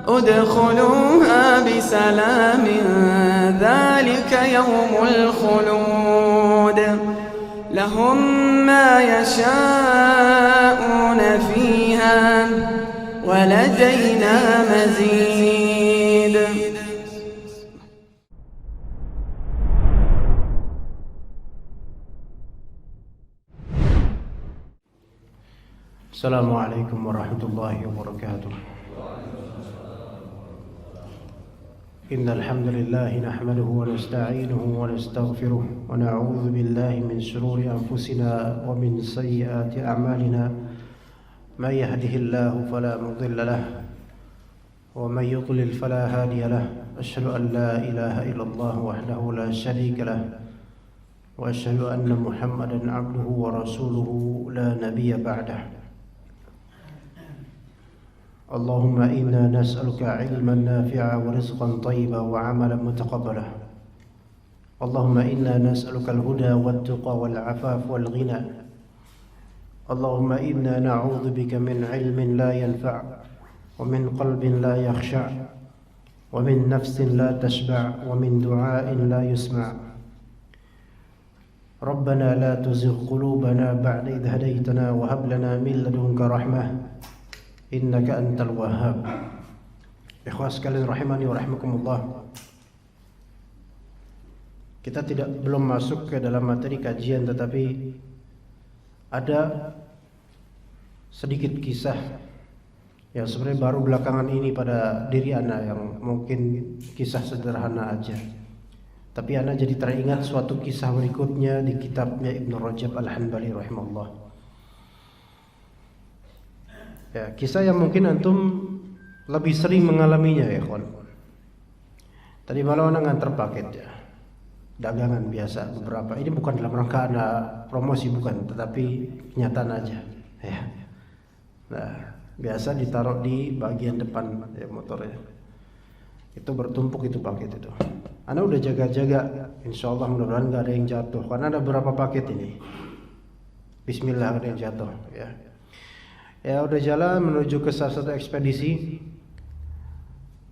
ادخلوها بسلام ذلك يوم الخلود لهم ما يشاءون فيها ولدينا مزيد. السلام عليكم ورحمة الله وبركاته. إن الحمد لله نحمده ونستعينه ونستغفره ونعوذ بالله من شرور أنفسنا ومن سيئات أعمالنا من يهده الله فلا مضل له ومن يضلل فلا هادي له أشهد أن لا إله إلا الله وحده لا شريك له وأشهد أن محمدا عبده ورسوله لا نبي بعده. اللهم إنا نسألك علما نافعا ورزقا طيبا وعملا متقبلا. اللهم إنا نسألك الهدى والتقى والعفاف والغنى. اللهم إنا نعوذ بك من علم لا ينفع ومن قلب لا يخشع ومن نفس لا تشبع ومن دعاء لا يسمع. ربنا لا تزغ قلوبنا بعد إذ هديتنا وهب لنا من لدنك رحمة innaka antal wahhab. Ikhwas sekalian rahimani wa rahimakumullah. Kita belum masuk ke dalam materi kajian, tetapi ada sedikit kisah yang sebenarnya baru belakangan ini pada diri ana, yang mungkin kisah sederhana aja, tapi ana jadi teringat suatu kisah berikutnya di kitabnya Ibnu Rajab Al-Hanbali rahimahullah. Ya, kisah yang mungkin antum lebih sering mengalaminya ya kawan. Tadi malam ana nganter paket ya, dagangan biasa beberapa. Ini bukan dalam rangka ana promosi, bukan, tetapi kenyataan aja ya. Nah, biasa ditaruh di bagian depan ya motornya. Itu bertumpuk itu paket itu. Ana udah jaga-jaga, insyaallah mudah-mudahan nggak ada yang jatuh. Karena ada berapa paket ini. Bismillah, ada yang jatuh ya. Ya udah jalan menuju ke salah satu ekspedisi.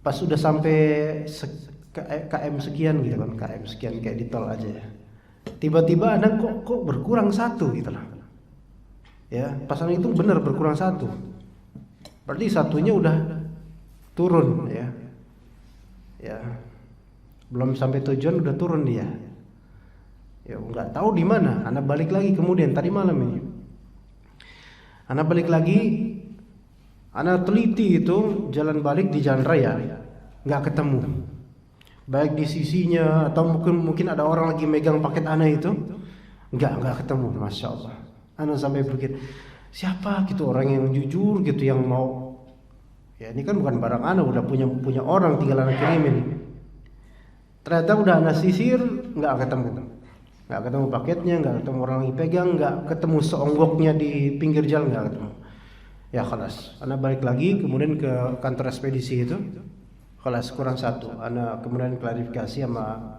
Pas sudah sampai KM sekian gitu kan, KM sekian kayak di tol aja ya. Tiba-tiba ada kok berkurang satu gitu lah. Ya, pasangan itu benar berkurang satu. Berarti satunya udah turun ya. Ya. Belum sampai tujuan udah turun dia. Ya nggak tahu di mana. Anak balik lagi kemudian tadi malam ini. Anak balik lagi, anak teliti itu jalan balik di jalan raya, nggak ketemu. Baik di sisinya atau mungkin ada orang lagi megang paket anak itu, nggak ketemu. Masya Allah. Anak sampai berpikir, siapa gitu orang yang jujur gitu yang mau? Ya ini kan bukan barang anak, udah punya orang, tinggal anak kirimin. Ternyata udah anak sisir, nggak ketemu. Nggak ketemu paketnya, nggak ketemu orang lagi pegang, nggak ketemu seonggoknya di pinggir jalan, nggak ketemu. Ya khalas, anak balik lagi kemudian ke kantor ekspedisi itu, khalas kurang satu. Anak kemudian klarifikasi sama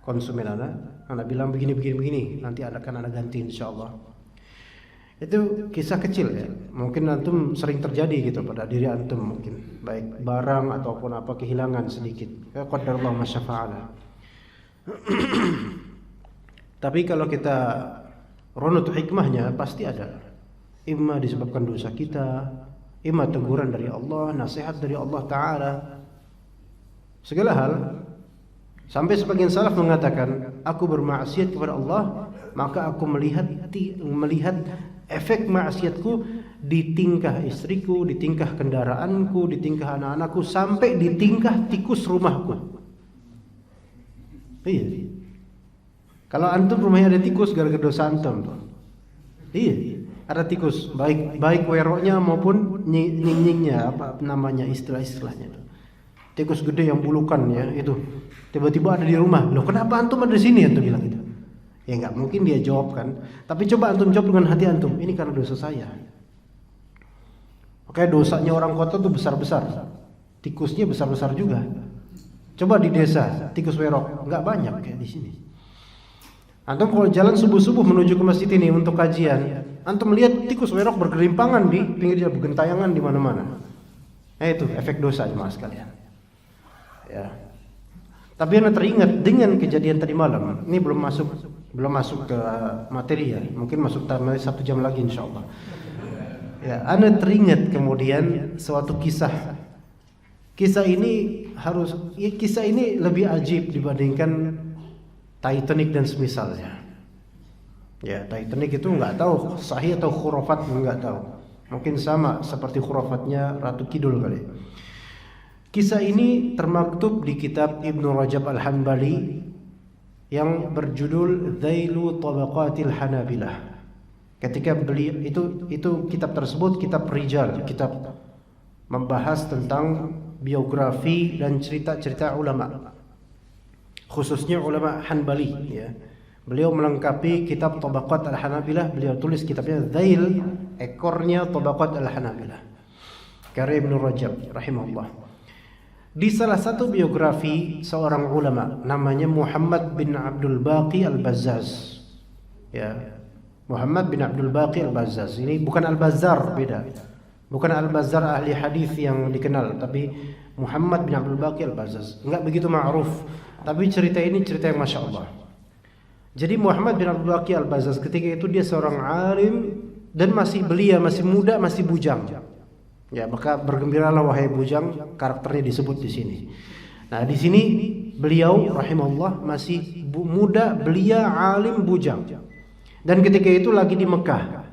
konsumen anak bilang begini, nanti akan anak ganti insyaallah. Itu kisah kecil ya, mungkin antum sering terjadi gitu pada diri antum, mungkin baik barang ataupun apa kehilangan sedikit. Ya qadarullah ma syafa'ala. Tapi kalau kita runut hikmahnya pasti ada. Imma disebabkan dosa kita, imma teguran dari Allah, nasihat dari Allah Ta'ala. Segala hal. Sampai sebagian salaf mengatakan, aku bermaksiat kepada Allah, maka aku melihat efek maksiatku di tingkah istriku, di tingkah kendaraanku, di tingkah anak-anakku, sampai di tingkah tikus rumahku. Iya. Kalau antum rumahnya ada tikus gara-gara dosa antum tuh. Iya, ada tikus, baik weroknya maupun nying-nyingnya, apa namanya istilah-istilahnya tuh. Tikus gede yang bulukan ya, itu. Tiba-tiba ada di rumah. Loh, kenapa antum ada di sini? Antum bilang gitu. Ya enggak mungkin dia jawab kan. Tapi coba antum jawab dengan hati antum. Ini karena dosa saya. Oke, dosanya orang kota tuh besar-besar. Tikusnya besar-besar juga. Coba di desa, tikus werok enggak banyak kayak di sini. Antum kalau jalan subuh-subuh menuju ke masjid ini untuk kajian, antum melihat tikus werok bergelimpangan di pinggir jalan, bergentayangan di mana-mana. Itu efek dosa jemaah sekalian. Ya. Tapi Anda teringat dengan kejadian tadi malam. Ini belum masuk ke materi ya. Mungkin masuk 1 jam lagi insyaallah. Ya, Anda teringat kemudian suatu kisah. Kisah ini lebih ajib dibandingkan Titanic dan semisalnya. Ya, Titanic itu nggak tahu sahih atau khurafat, nggak tahu. Mungkin sama seperti khurafatnya Ratu Kidul kali. Kisah ini termaktub di kitab Ibnu Rajab Al-Hanbali yang berjudul Dzailu Tabaqatil Hanabilah. Ketika beliau itu kitab tersebut kitab rijal, kitab membahas tentang biografi dan cerita-cerita ulama, khususnya ulama Hanbali ya. Beliau melengkapi kitab Tabaqat Al-Hanabilah, beliau tulis kitabnya Dzail, ekornya Tabaqat Al-Hanabilah, karya Ibnu Rajab rahimahullah. Di salah satu biografi seorang ulama namanya Muhammad bin Abdul Baqi Al-Bazzaz. Ya. Muhammad bin Abdul Baqi Al-Bazzaz. Ini bukan Al-Bazzar, beda. Bukan Al-Bazzar ahli hadis yang dikenal, tapi Muhammad bin Abdul Baqi Al-Bazzaz. Enggak begitu ma'ruf, tapi cerita ini cerita yang Masya Allah. Jadi Muhammad bin Abdul Baqi Al-Bazzaz ketika itu dia seorang alim dan masih belia, masih muda, masih bujang. Ya, maka bergembiralah wahai bujang, karakternya disebut di sini. Nah, di sini beliau rahimahullah masih muda, belia, alim, bujang. Dan ketika itu lagi di Mekah.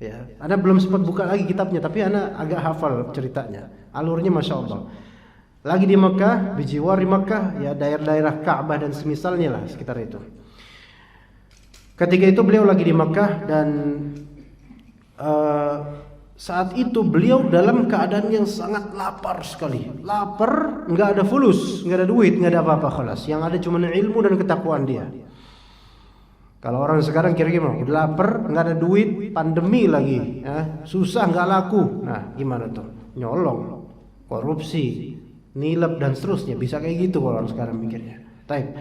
Ya, Anda belum sempat buka lagi kitabnya, tapi Anda agak hafal ceritanya. Alurnya Masya Allah. Lagi di Mekah, bijiwari Mekah, ya daerah-daerah Ka'bah dan semisalnya lah sekitar itu. Ketika itu beliau lagi di Mekah dan saat itu beliau dalam keadaan yang sangat lapar sekali. Lapar, nggak ada fulus, nggak ada duit, nggak ada apa-apa khalas. Yang ada cuma ilmu dan ketakwaan dia. Kalau orang sekarang kira-kira udah lapar, nggak ada duit, pandemi lagi, ya, susah nggak laku. Nah, gimana tuh? Nyolong, korupsi, nilep dan seterusnya. Bisa kayak gitu kalau orang sekarang mikirnya. Baik.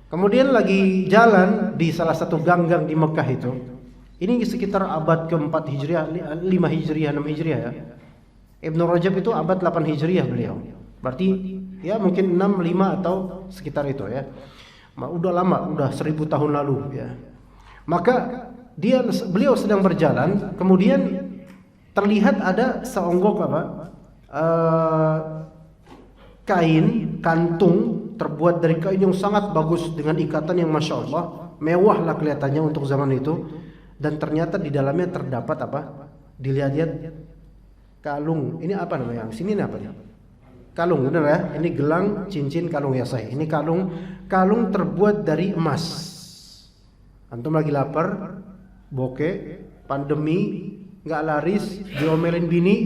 Kemudian lagi jalan di salah satu gang-gang di Mekah itu. Ini sekitar abad ke-4 Hijriah, 5 Hijriah, 6 Hijriah ya. Ibnu Rajab itu abad 8 Hijriah beliau. Berarti ya mungkin 6, 5 atau sekitar itu ya. Udah lama, udah 1000 tahun lalu ya. Maka beliau sedang berjalan, kemudian terlihat ada seonggok kain, kantung terbuat dari kain yang sangat bagus dengan ikatan yang Masya Allah, mewah lah kelihatannya untuk zaman itu. Dan ternyata di dalamnya terdapat dilihat-lihat kalung. Ini apa namanya? Sini ini apa nih? Kalung, benar ya? Ini gelang, cincin, kalung ya saya. Ini kalung terbuat dari emas. Antum lagi lapar, bokeh, pandemi, nggak laris, diomelin bini,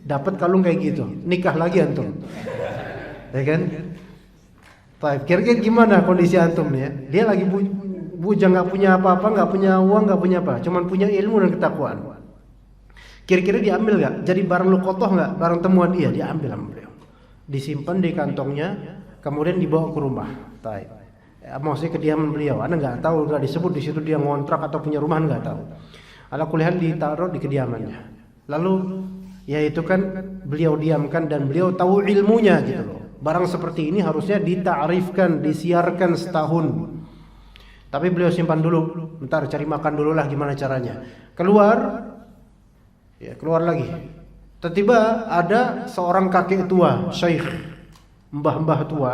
dapat kalung kayak gitu. Nikah lagi antum. Ya kan? Baik, kira-kira gimana kondisi antum nih ya? Dia lagi bujang, nggak punya apa-apa, nggak punya uang, nggak punya apa, cuman punya ilmu dan ketakwaan. Kira-kira diambil nggak? Jadi barang lukotoh nggak? Barang temuan dia diambil sama beliau, disimpan di kantongnya, kemudian dibawa ke rumah. Baik, maksudnya kediaman beliau. Anda nggak tahu, nggak disebut di situ dia ngontrak atau punya rumah, nggak tahu. Ala kuliah ditaruh di kediamannya. Lalu ya itu kan beliau diamkan dan beliau tahu ilmunya gitu loh. Barang seperti ini harusnya dita'rifkan, disiarkan setahun. Tapi beliau simpan dulu, bentar cari makan dulu lah gimana caranya. Keluar lagi. Tiba-tiba ada seorang kakek tua, syekh, mbah-mbah tua,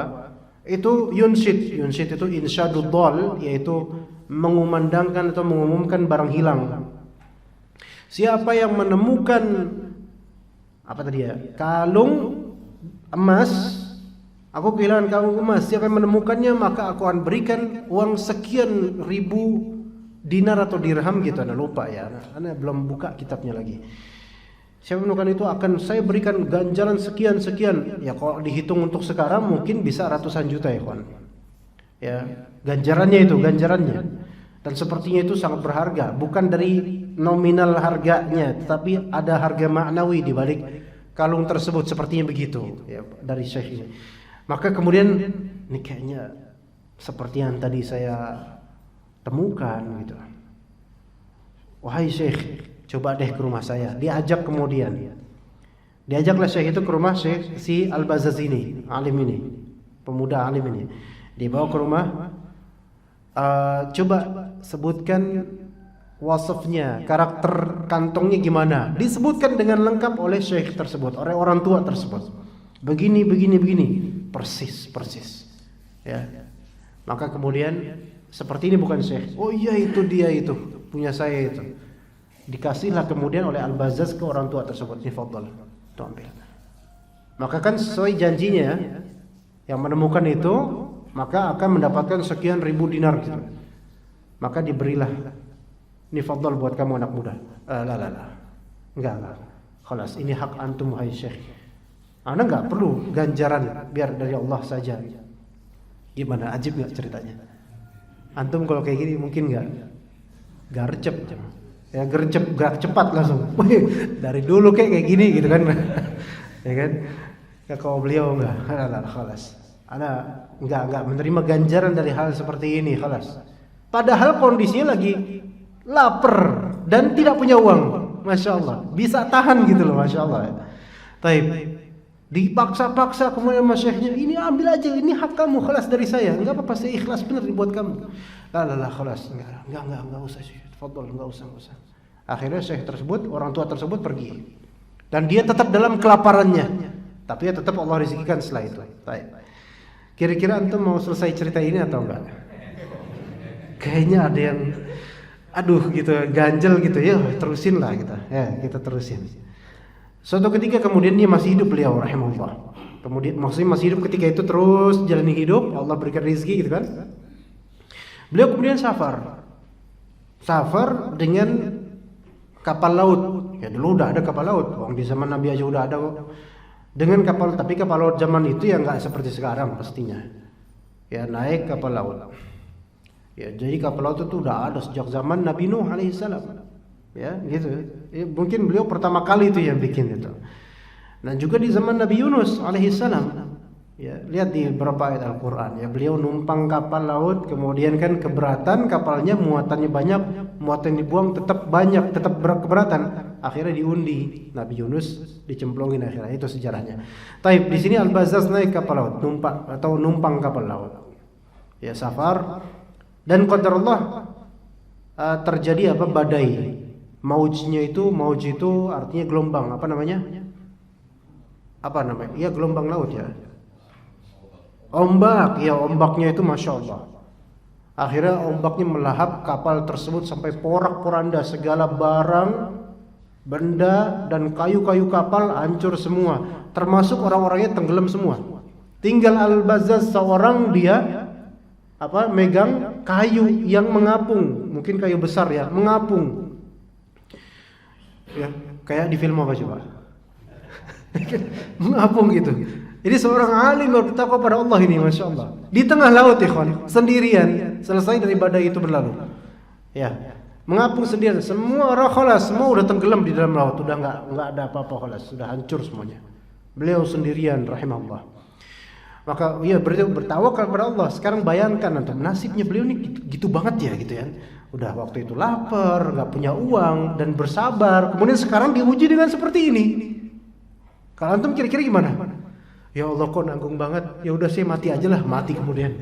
itu yunsyid itu insyadud dhal, yaitu mengumandangkan atau mengumumkan barang hilang. Siapa yang menemukan kalung emas, aku kehilangan kalung emas. Siapa yang menemukannya maka aku akan berikan uang sekian ribu dinar atau dirham gitu. Anda lupa ya. Anda belum buka kitabnya lagi. Siapa yang menemukan itu akan saya berikan ganjaran sekian. Ya kalau dihitung untuk sekarang mungkin bisa ratusan juta ya kawan. Ya, ganjarannya. Dan sepertinya itu sangat berharga, bukan dari nominal harganya, tetapi ada harga maknawi di balik kalung tersebut, sepertinya begitu ya dari syekh ini. Maka kemudian ini kayaknya seperti yang tadi saya temukan gitu. Wahai syekh, coba deh ke rumah saya. Diajak kemudian. Diajaklah Syekh itu ke rumah Syekh si Al-Bazzaz ini, alim ini, pemuda alim ini. Dibawa ke rumah, coba sebutkan wasafnya, karakter kantongnya gimana. Disebutkan dengan lengkap oleh Syekh tersebut, oleh orang tua tersebut. Begini, persis. Ya. Maka kemudian seperti ini bukan Syekh. Oh iya itu dia itu, punya saya itu. Dikasihlah kemudian oleh Al-Bazzaz ke orang tua tersebut. Ini fadhal. Tuh ambil. Maka kan sesuai janjinya yang menemukan itu, maka akan mendapatkan sekian ribu dinar gitu. Maka diberilah. Ini fadhal buat kamu anak muda. Enggak. Khalas, ini hak antum hai Syekh. Anda enggak perlu ganjaran, biar dari Allah saja. Gimana? Ajib enggak ceritanya? Antum kalau kayak gini mungkin enggak gercep. Ya gercep, gerak cepat langsung. Dari dulu kayak gini gitu kan. Ya kan? Ya kalau beliau enggak, khalas. Ana enggak menerima ganjaran dari hal seperti ini, khalas. Padahal kondisinya lagi lapar dan tidak punya uang. Masya Allah, bisa tahan gitu loh, Masya Allah. Taib, dipaksa-paksa kemudian sama Syekhnya, ini ambil aja, ini hak kamu, khalas dari saya. Enggak apa-apa, saya ikhlas benar buat kamu. Lah, khalas. Enggak usah Syekh, fadhal, enggak usah. Akhirnya Syekh tersebut, orang tua tersebut pergi. Dan dia tetap dalam kelaparannya. Tapi ya tetap Allah rezekikan setelah itu. Baik. Kira-kira antum mau selesai cerita ini atau enggak? Kayaknya ada yang gitu, ganjel gitu. Ya, terusin lah kita. Ya, kita terusin. Suatu ketika kemudian dia masih hidup, beliau rahimahullah. Kemudian maksudnya masih hidup ketika itu, terus jalani hidup, Allah berikan rezeki gitu kan. Beliau kemudian safar dengan kapal laut. Ya dulu udah ada kapal laut. Di zaman Nabi aja udah ada kok. Dengan kapal, tapi kapal laut zaman itu ya nggak seperti sekarang pastinya. Ya naik kapal laut. Ya jadi kapal laut itu udah ada sejak zaman Nabi Nuh alaihissalam. Ya gitu. Ya, mungkin beliau pertama kali itu yang bikin itu. Dan juga di zaman Nabi Yunus alaihissalam. Ya, lihat di beberapa ayat Al-Qur'an ya, beliau numpang kapal laut, kemudian kan keberatan kapalnya, muatannya banyak, muatan yang dibuang tetap banyak, tetap keberatan. Akhirnya diundi, Nabi Yunus dicemplungin akhirnya, itu sejarahnya. Taib, di sini Al-Bazzaz naik kapal laut, numpang kapal laut. Ya, safar, dan qadarullah terjadi badai. Mauj itu artinya gelombang, apa namanya? Iya, gelombang laut ya. Ombak, ya ombaknya itu Masya Allah. Akhirnya ombaknya melahap kapal tersebut sampai porak-poranda, segala barang, benda dan kayu-kayu kapal hancur semua, termasuk orang-orangnya tenggelam semua. Tinggal Al-Bazzaz seorang, dia megang kayu yang mengapung, mungkin kayu besar ya, mengapung. Ya, kayak di film apa coba? Mengapung gitu. Jadi seorang alim bertakwa pada Allah ini, Masya Allah, di tengah laut ikhwan, sendirian, selesai dari badai itu berlalu. Ya, mengapung sendirian, semua orang khalas, semua udah tenggelam di dalam laut, udah nggak ada apa-apa, khalas, sudah hancur semuanya. Beliau sendirian, rahimahullah. Maka ya bertawakal kepada Allah. Sekarang bayangkan antum, nasibnya beliau ini gitu banget ya, gitu ya. Udah waktu itu lapar, nggak punya uang dan bersabar. Kemudian sekarang diuji dengan seperti ini. Kalau antum kira-kira gimana? Ya Allah kok nanggung banget. Ya udah saya mati aja lah, mati kemudian.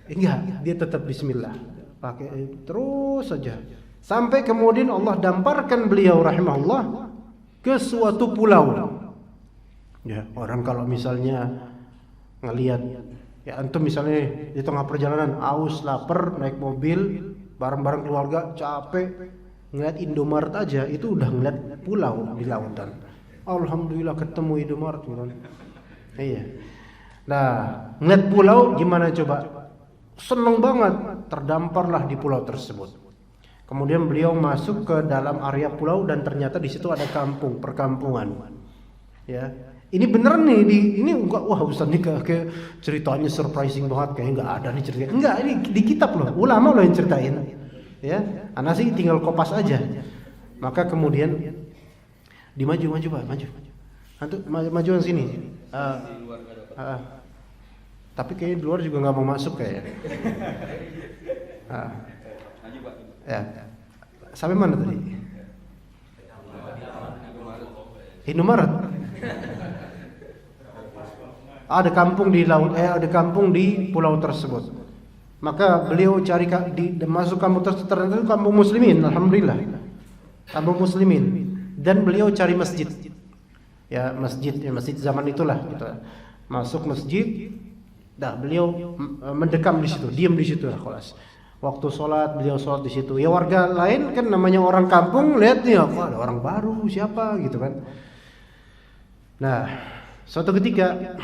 Enggak, dia tetap bismillah. Pakai terus saja. Sampai kemudian Allah damparkan beliau rahimahullah ke suatu pulau. Ya, orang kalau misalnya ngelihat ya antum misalnya di tengah perjalanan aus, lapar, naik mobil, bareng-bareng keluarga, capek, ngeliat Indomaret aja itu udah ngeliat pulau di lautan. Alhamdulillah ketemu Indomaret. Iya. Nah, ngeliat pulau gimana coba? Seneng banget, terdamparlah di pulau tersebut. Kemudian beliau masuk ke dalam area pulau dan ternyata di situ ada perkampungan. Ya. Ini beneran nih ini enggak, wah Ustaz ini kayak ceritanya surprising banget, kayak enggak ada nih ceritanya. Enggak, ini di kitab loh, ulama loh yang ceritain. Ya, ana sih tinggal kopas aja. Maka kemudian maju Pak. Antum majuan sini. Tapi kayaknya di luar juga nggak mau masuk kayaknya. Ya. Sampai mana tadi? Indomaret. Ada kampung di laut, ada kampung di pulau tersebut. Maka beliau cari masuk kampung tersebut, ternyata kampung muslimin, alhamdulillah. Kampung muslimin. Dan beliau cari masjid. Ya, masjid zaman itulah gitu. Masuk masjid, beliau mendekam di situ, diam di situ lah kelas. Waktu sholat beliau sholat di situ. Ya warga lain kan namanya orang kampung, lihat nih, kok ada orang baru siapa gitu kan. Nah, suatu ketika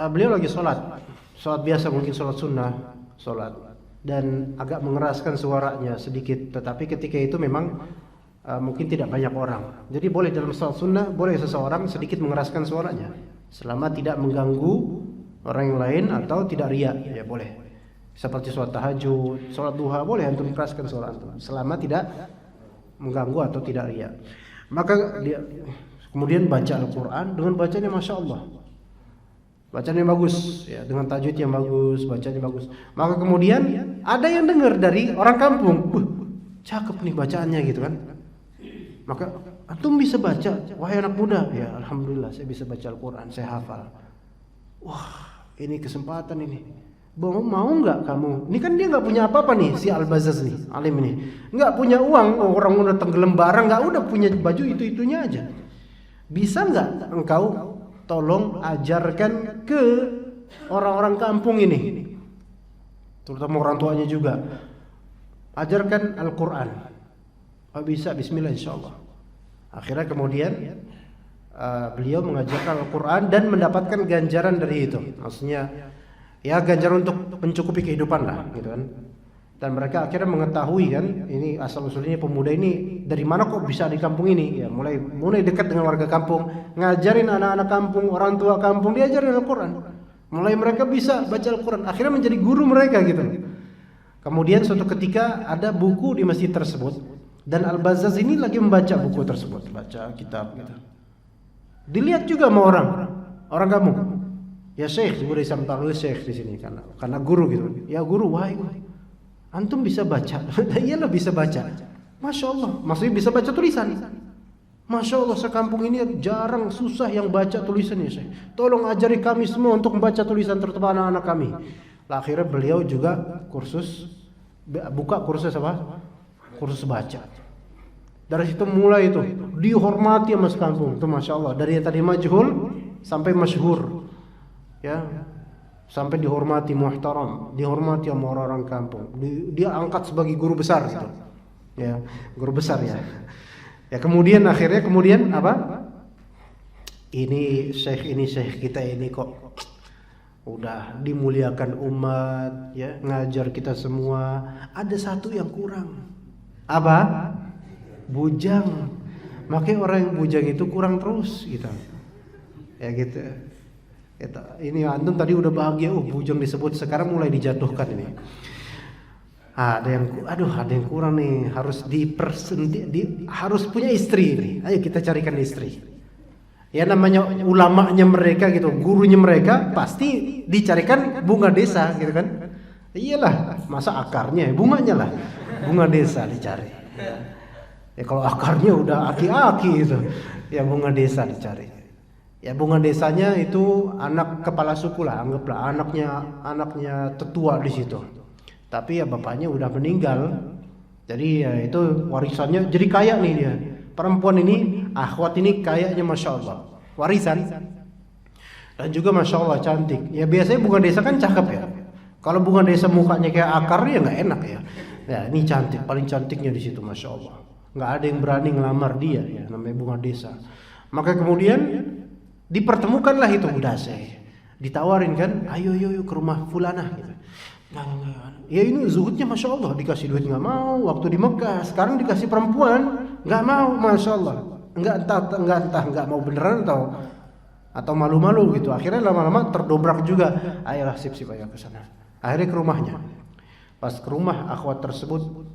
beliau lagi sholat biasa, mungkin sholat sunnah, dan agak mengeraskan suaranya sedikit. Tetapi ketika itu memang mungkin tidak banyak orang. Jadi boleh dalam sholat sunnah, boleh seseorang sedikit mengeraskan suaranya, selama tidak mengganggu orang yang lain atau tidak riya, ya boleh. Seperti sholat tahajud, sholat duha, boleh antum mengeraskan suara antum, selama tidak mengganggu atau tidak riya. Maka dia kemudian baca Al-Quran dengan bacanya Masya Allah, bacanya bagus, ya, dengan tajwid yang bagus, bacanya bagus. Maka kemudian ada yang dengar dari orang kampung, cakep nih bacaannya gitu kan. Maka antum bisa baca, wahai anak muda. Ya alhamdulillah saya bisa baca Al-Quran, saya hafal. Wah ini kesempatan ini. Mau nggak kamu? Ini kan dia nggak punya apa-apa nih si Al-Bazzaz nih, alim ini, nggak punya uang, orang udah tenggelam barang, nggak, udah punya baju itu-itunya aja. Bisa nggak engkau tolong ajarkan ke orang-orang kampung ini, terutama orang tuanya juga, ajarkan Al-Quran. Oh, bisa, bismillah insyaallah. Akhirnya kemudian beliau mengajarkan Al-Quran dan mendapatkan ganjaran dari itu. Maksudnya ya ganjaran untuk mencukupi kehidupan lah gitu kan. Dan mereka akhirnya mengetahui kan, ini asal usulnya pemuda ini dari mana kok bisa di kampung ini. Ya mulai dekat dengan warga kampung, ngajarin anak-anak kampung, orang tua kampung, diajarin Al-Quran. Mulai mereka bisa baca Al-Quran, akhirnya menjadi guru mereka gitu. Kemudian suatu ketika ada buku di masjid tersebut, dan Al-Bazzaz ini lagi membaca buku tersebut, baca kitab gitu. Dilihat juga sama orang kampung. Ya Syekh, gue disampaikan Syekh di sini karena guru gitu. Ya guru, wahai antum bisa baca? Iyalah bisa baca. Masya Allah, maksudnya bisa baca tulisan. Masya Allah, sekampung ini jarang, susah yang baca tulisannya Syekh. Tolong ajari kami semua untuk membaca tulisan, terutama anak-anak kami. Lah, akhirnya beliau juga buka kursus apa? Kursus baca. Dari situ mulai itu dihormati sama sekampung. Itu Masya Allah, dari yang tadi majhul sampai masyhur. Ya, sampai dihormati, muhtaram, dihormati sama orang-orang kampung. Dia angkat sebagai guru besar gitu. Ya, guru besar ya. Ya kemudian akhirnya apa? Ini syekh kita ini kok udah dimuliakan umat, ya, ngajar kita semua. Ada satu yang kurang. Apa? Bujang. Makanya orang yang bujang itu kurang terus gitu. Ya gitu. Ini antum tadi udah bahagia, bujang disebut, sekarang mulai dijatuhkan ini. Ada yang kurang nih, harus harus punya istri ini. Ayo kita carikan istri. Ya namanya ulamanya mereka gitu, gurunya mereka pasti dicarikan bunga desa gitu kan. Iyalah, masa akarnya, bunganya lah. Bunga desa dicari. Ya kalau akarnya udah aki-aki itu, ya bunga desa dicari. Ya bunga desanya itu anak kepala suku lah, anggaplah anaknya tetua di situ. Tapi ya bapaknya udah meninggal. Jadi ya itu warisannya jadi kaya nih dia. Perempuan ini, akhwat ini kayaknya Masya Allah, warisan. Dan juga Masya Allah cantik. Ya biasanya bunga desa kan cakep ya. Kalau bunga desa mukanya kayak akar ya nggak enak ya. Ya ini cantik, paling cantiknya di situ Masya Allah. Nggak ada yang berani ngelamar dia ya, namanya bunga desa. Maka kemudian dipertemukanlah itu, udah saya ditawarin kan, ayo ke rumah fulanah gitu. Ya ini zuhudnya Masya Allah, dikasih duit nggak mau waktu di Mekah, sekarang dikasih perempuan nggak mau, Masya Allah, nggak mau beneran atau malu-malu gitu. Akhirnya lama-lama terdobrak juga, ayolah sip ayo ke sana. Akhirnya ke rumahnya. Pas ke rumah akhwat tersebut,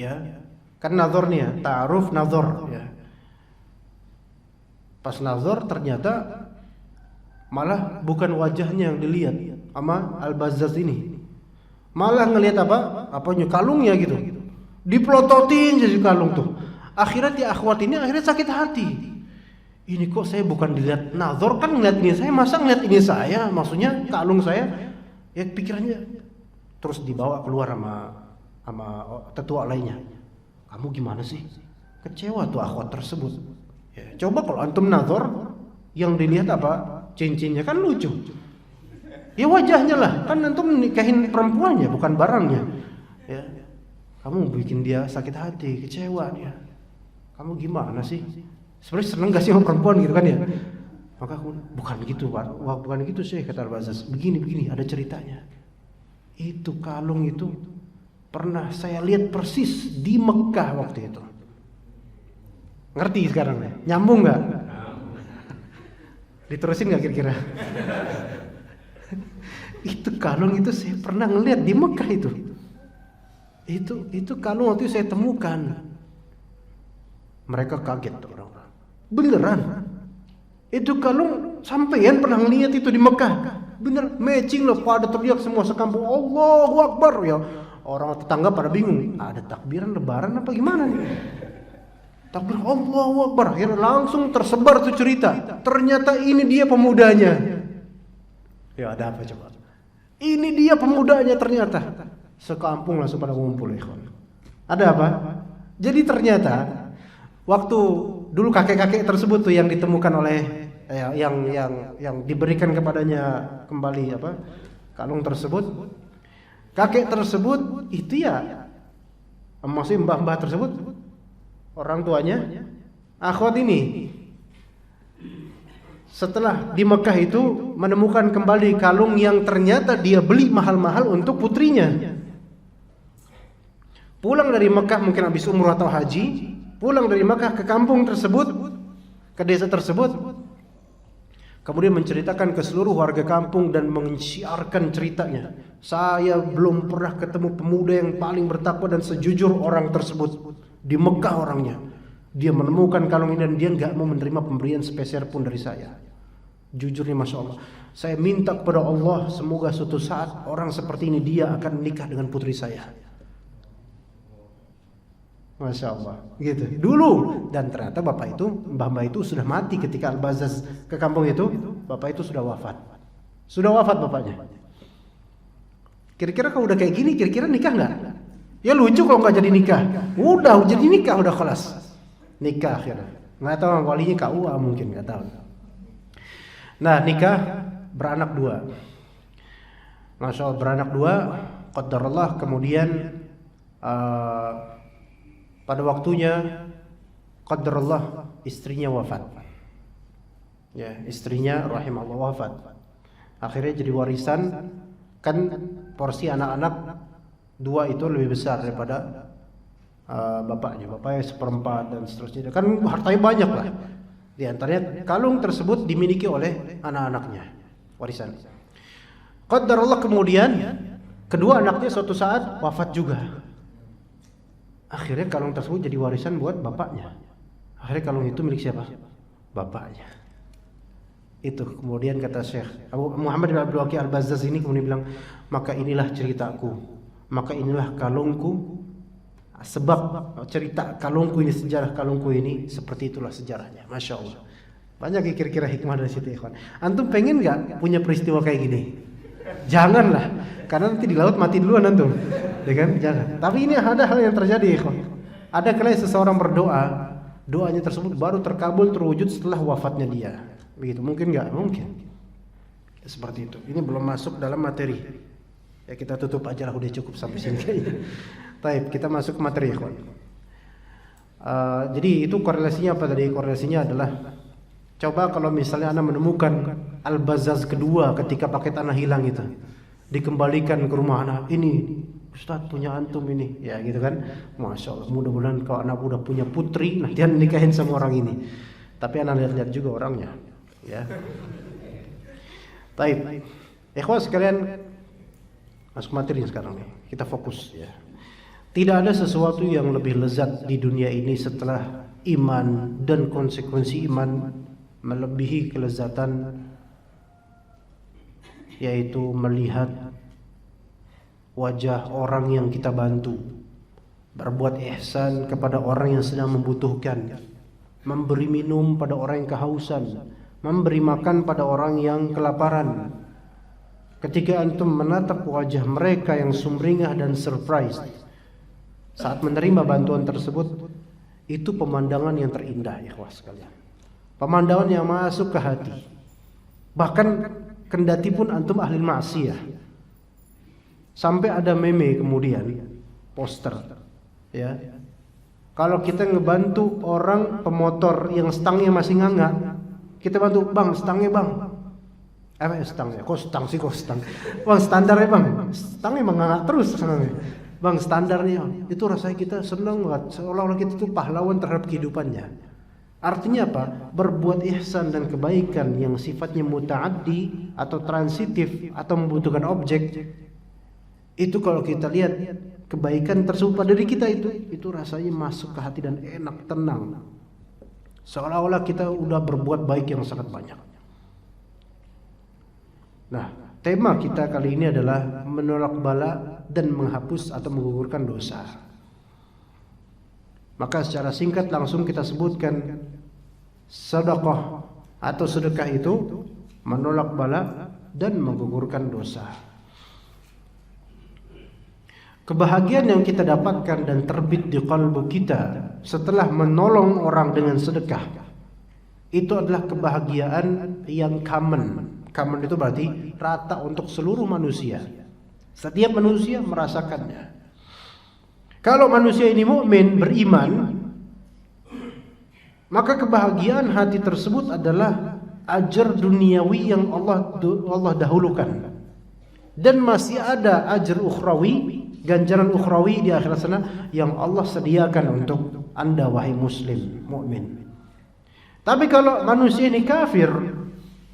ya kan nazarnya, ta'aruf nazar ya. Pas nazar ternyata malah bukan wajahnya yang dilihat sama Al-Bazzaz ini. Malah ngelihat apanya kalungnya gitu. Diplototin jadi kalung tuh. Akhirnya akhwat ini akhirnya sakit hati. ini kok saya bukan dilihat nazar, kan ngeliat ini saya, masa ngeliat ini saya, maksudnya kalung saya. Ya pikirannya terus dibawa keluar sama tetua lainnya. Kamu gimana sih? Kecewa tuh akhwat tersebut. Ya, coba kalau antum nazar, yang dilihat apa? Cincinnya, kan lucu. Ya wajahnya lah, kan antum nikahin perempuannya bukan barangnya. Ya, kamu bikin dia sakit hati, kecewa dia. Kamu gimana sih? Sebenarnya seneng gak sih sama perempuan gitu kan ya? Maka aku, bukan gitu Pak, wah bukan gitu sih kata Al-Bazzaz. Begini, ada ceritanya. Itu kalung itu pernah saya lihat persis di Mekah waktu itu. Ngerti sekarang ya? Nyambung nggak? Diterusin nggak kira-kira? Itu kalung itu saya pernah ngeliat di Mekah itu. Itu kalung waktu itu saya temukan. Mereka kaget orang-orang. Beneran? Itu kalung sampeyan pernah ngeliat itu di Mekah? Bener, matching loh, pada teriak semua sekampung Allahu Akbar ya. Orang tetangga pada bingung, ada takbiran lebaran apa gimana nih? Takbir Allahu Akbar, akhirnya langsung tersebar tuh cerita. Ternyata ini dia pemudanya. Ya ada apa coba? Ini dia pemudanya ternyata. Sekampung langsung pada ngumpul ya. Ada apa? Jadi ternyata waktu dulu kakek-kakek tersebut tuh yang ditemukan oleh yang diberikan kepadanya kembali apa kalung tersebut, kakek tersebut itu ya maksudnya mbah-mbah tersebut, orang tuanya akhwat ini setelah di Mekah itu menemukan kembali kalung yang ternyata dia beli mahal-mahal untuk putrinya. Pulang dari Mekah mungkin habis umrah atau haji, pulang dari Mekah ke kampung tersebut, ke desa tersebut, kemudian menceritakan ke seluruh warga kampung dan mensiarkan ceritanya. Saya belum pernah ketemu pemuda yang paling bertakwa dan sejujur orang tersebut di Mekah orangnya. Dia menemukan kalung ini dan dia nggak mau menerima pemberian sepeser pun dari saya. Jujurnya Masya Allah, saya minta kepada Allah semoga suatu saat orang seperti ini dia akan menikah dengan putri saya. Masya Allah, gitu dulu. Dan ternyata bapak itu, mbah-mbah itu sudah mati ketika Al-Bazzaz ke kampung itu. Bapak itu sudah wafat bapaknya. Kira-kira kalau udah kayak gini, kira-kira nikah nggak? Ya lucu kalau nggak jadi nikah. Udah jadi nikah, udah kelas nikah akhirnya. Nggak tahu walinya KUA mungkin, nggak tahu. Nah nikah, beranak 2. Masya Allah, beranak 2. Qadarullah, kemudian pada waktunya qadarullah istrinya wafat. Ya, istrinya rahimahullah wafat. Akhirnya jadi warisan, kan porsi anak-anak 2 itu lebih besar daripada bapaknya. Bapaknya 1/4 dan seterusnya. Kan hartanya banyak lah. Di antaranya kalung tersebut dimiliki oleh anak-anaknya, warisan. Qadarullah, kemudian kedua anaknya suatu saat wafat juga. Akhirnya kalung tersebut jadi warisan buat bapaknya. Akhirnya kalung itu milik siapa? Bapaknya. Itu kemudian kata Syekh Abu Muhammad bin Abdul Waqi Al-Bazzaz ini kemudian bilang, maka inilah ceritaku, maka inilah kalungku. Sebab cerita kalungku ini, sejarah kalungku ini, seperti itulah sejarahnya. Masya Allah. Banyak kira-kira hikmah dari situ ikhwan. Antum pengen gak punya peristiwa kayak gini? Janganlah, karena nanti di laut mati duluan antum. Ya kan? Jangan. Tapi ini ada hal yang terjadi ikhwan. Ada kali seseorang berdoa, doanya tersebut baru terkabul, terwujud setelah wafatnya dia. Begitu, mungkin gak? Mungkin. Seperti itu. Ini belum masuk dalam materi. Ya kita tutup aja lah, udah cukup sampai sini kayaknya. Baik, kita masuk ke materi ikhwan. Jadi itu korelasinya apa tadi? Korelasinya adalah coba kalau misalnya Anda menemukan Al-Bazzaz kedua ketika paket Anda hilang itu, dikembalikan ke rumah Anda, ini Ustaz punya antum ini, ya gitu kan. Masya Allah, mudah-mudahan kalau Anda udah punya putri nanti Anda nikahin sama orang ini. Tapi Anda lihat-lihat juga orangnya, ya. Baik, ikhwan sekalian, masuk materi sekarang nih. Kita fokus ya. Tidak ada sesuatu yang lebih lezat di dunia ini setelah iman dan konsekuensi iman melebihi kelezatan, yaitu melihat wajah orang yang kita bantu, berbuat ihsan kepada orang yang sedang membutuhkan, memberi minum pada orang yang kehausan, memberi makan pada orang yang kelaparan. Ketika antum menatap wajah mereka yang sumringah dan surprise saat menerima bantuan tersebut, itu pemandangan yang terindah, ikhwah sekalian. Pemandangan yang masuk ke hati. Bahkan kendati pun antum ahli maksiyah. Sampai ada meme kemudian, poster, ya. Kalau kita ngebantu orang pemotor yang stangnya masih nganga, kita bantu, bang, stangnya bang. Stangnya, kok stang sih, kok stang. Bang, standarnya bang, stangnya nganga terus stangnya. Bang, standarnya. Itu rasanya kita senang banget, seolah-olah kita itu pahlawan terhadap kehidupannya. Artinya apa? Berbuat ihsan dan kebaikan yang sifatnya muta'addi atau transitif atau membutuhkan objek, itu kalau kita lihat kebaikan tersebut pada diri kita, itu rasanya masuk ke hati dan enak, tenang. Seolah-olah kita udah berbuat baik yang sangat banyak. Nah, tema kita kali ini adalah menolak bala dan menghapus atau menggugurkan dosa. Maka secara singkat langsung kita sebutkan, sedekah atau sedekah itu menolak bala dan menggugurkan dosa. Kebahagiaan yang kita dapatkan dan terbit di kalbu kita setelah menolong orang dengan sedekah, itu adalah kebahagiaan yang common. Common itu berarti rata untuk seluruh manusia. Setiap manusia merasakannya. Kalau manusia ini mukmin, beriman, maka kebahagiaan hati tersebut adalah ajar duniawi yang Allah dahulukan. Dan masih ada ajar ukhrawi, ganjaran ukhrawi di akhirat sana yang Allah sediakan untuk Anda wahai muslim, mukmin. Tapi kalau manusia ini kafir,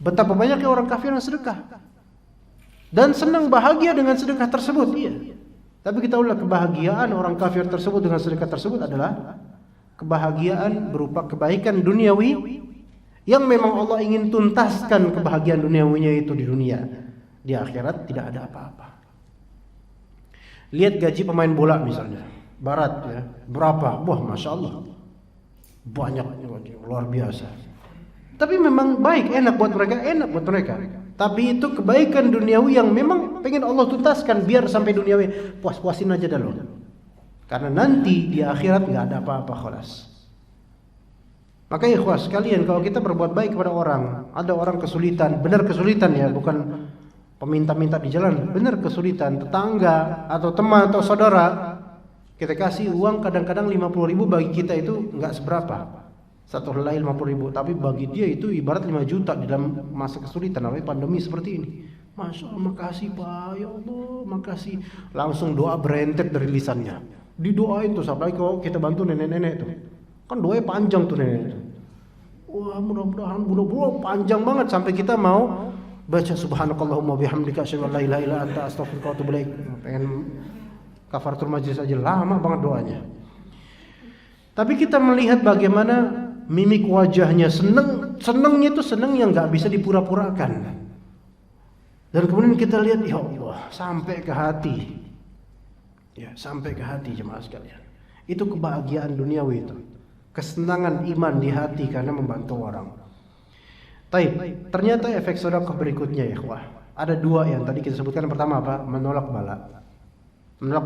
betapa banyaknya orang kafir yang sedekah dan senang bahagia dengan sedekah tersebut, iya. Tapi kita ulah kebahagiaan orang kafir tersebut dengan sedekah tersebut adalah kebahagiaan berupa kebaikan duniawi yang memang Allah ingin tuntaskan kebahagiaan duniawinya itu di dunia. Di akhirat tidak ada apa-apa. Lihat gaji pemain bola misalnya, barat ya, berapa? Wah, masya Allah, banyak, luar biasa. Tapi memang baik, enak buat mereka. Tapi itu kebaikan duniawi yang memang pengen Allah tuntaskan, biar sampai duniawi puas-puasin aja dulu. Karena nanti di akhirat nggak ada apa-apa, khalas. Maka ikhwah sekalian, kalau kita berbuat baik kepada orang, ada orang kesulitan, benar kesulitan ya, bukan peminta-minta di jalan, benar kesulitan, tetangga atau teman atau saudara, kita kasih uang kadang-kadang 50.000 bagi kita itu nggak seberapa. Satu helai 50.000, tapi bagi dia itu ibarat 5 juta di dalam masa kesulitan, namanya pandemi seperti ini. Masya Allah, makasih Pak, ya Allah, makasih. Langsung doa berentet dari lisannya. Didoain tuh, apalagi kalau kita bantu nenek-nenek tuh. Kan doanya panjang tuh nenek. Wah, mudah-mudahan panjang banget sampai kita mau baca subhanakallahumma bihamdika asyhadu an la ilaha illa anta astaghfiruka wa atubu ilaik. Pengen kafaratul majlis aja lama banget doanya. Tapi kita melihat bagaimana mimik wajahnya, senengnya itu seneng yang nggak bisa dipura-purakan. Dan kemudian kita lihat, ya Allah, sampai ke hati, ya sampai ke hati jemaah sekalian. Itu kebahagiaan duniawi itu, kesenangan iman di hati karena membantu orang. Taib, ternyata efek sedekah berikutnya ya, wah, ada dua yang tadi kita sebutkan. Yang pertama apa? Menolak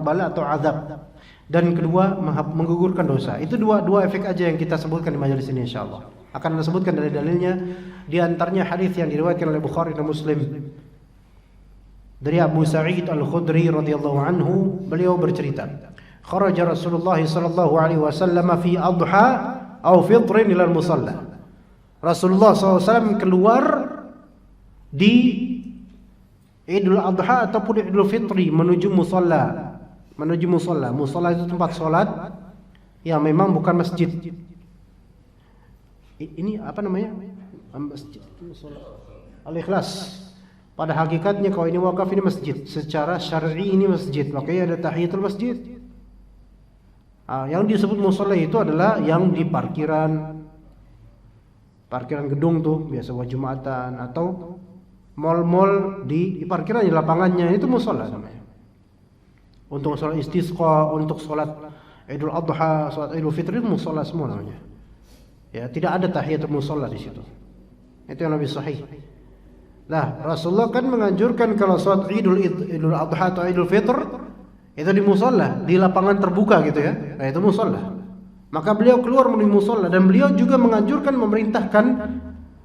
bala atau azab. Dan kedua, menggugurkan dosa. Itu dua efek aja yang kita sebutkan di majelis ini insyaallah. Akan kita sebutkan dari dalilnya, di antaranya hadis yang diriwayatkan oleh Bukhari dan Muslim dari Abu Sa'id Al-Khudri radhiyallahu anhu, beliau bercerita, kharaja Rasulullah sallallahu alaihi wasallam fi adha aw fitrin ila al-musalla. Rasulullah SAW keluar di Idul Adha ataupun Idul Fitri menuju musalla. Musalla itu tempat sholat yang memang bukan masjid. Ini apa namanya? Masjid. Al-Ikhlas. Pada hakikatnya kalau ini wakaf ini masjid, secara syar'i ini masjid. Makanya ada tahiyatul masjid. Yang disebut musalla itu adalah yang di parkiran gedung tuh, biasa buat Jumatan, atau mal-mal di parkiran di lapangannya, itu musalla namanya. Untuk sholat istisqa, untuk sholat Idul Adha, sholat Idul Fitri, musalla semua namanya. Ya, tidak ada tahiyatul musalla di situ. Itu yang lebih sahih. Nah, Rasulullah kan menganjurkan kalau sholat Idul Adha atau Idul Fitr itu di musalla, di lapangan terbuka gitu ya. Nah, itu musalla. Maka beliau keluar menuju musalla dan beliau juga menganjurkan memerintahkan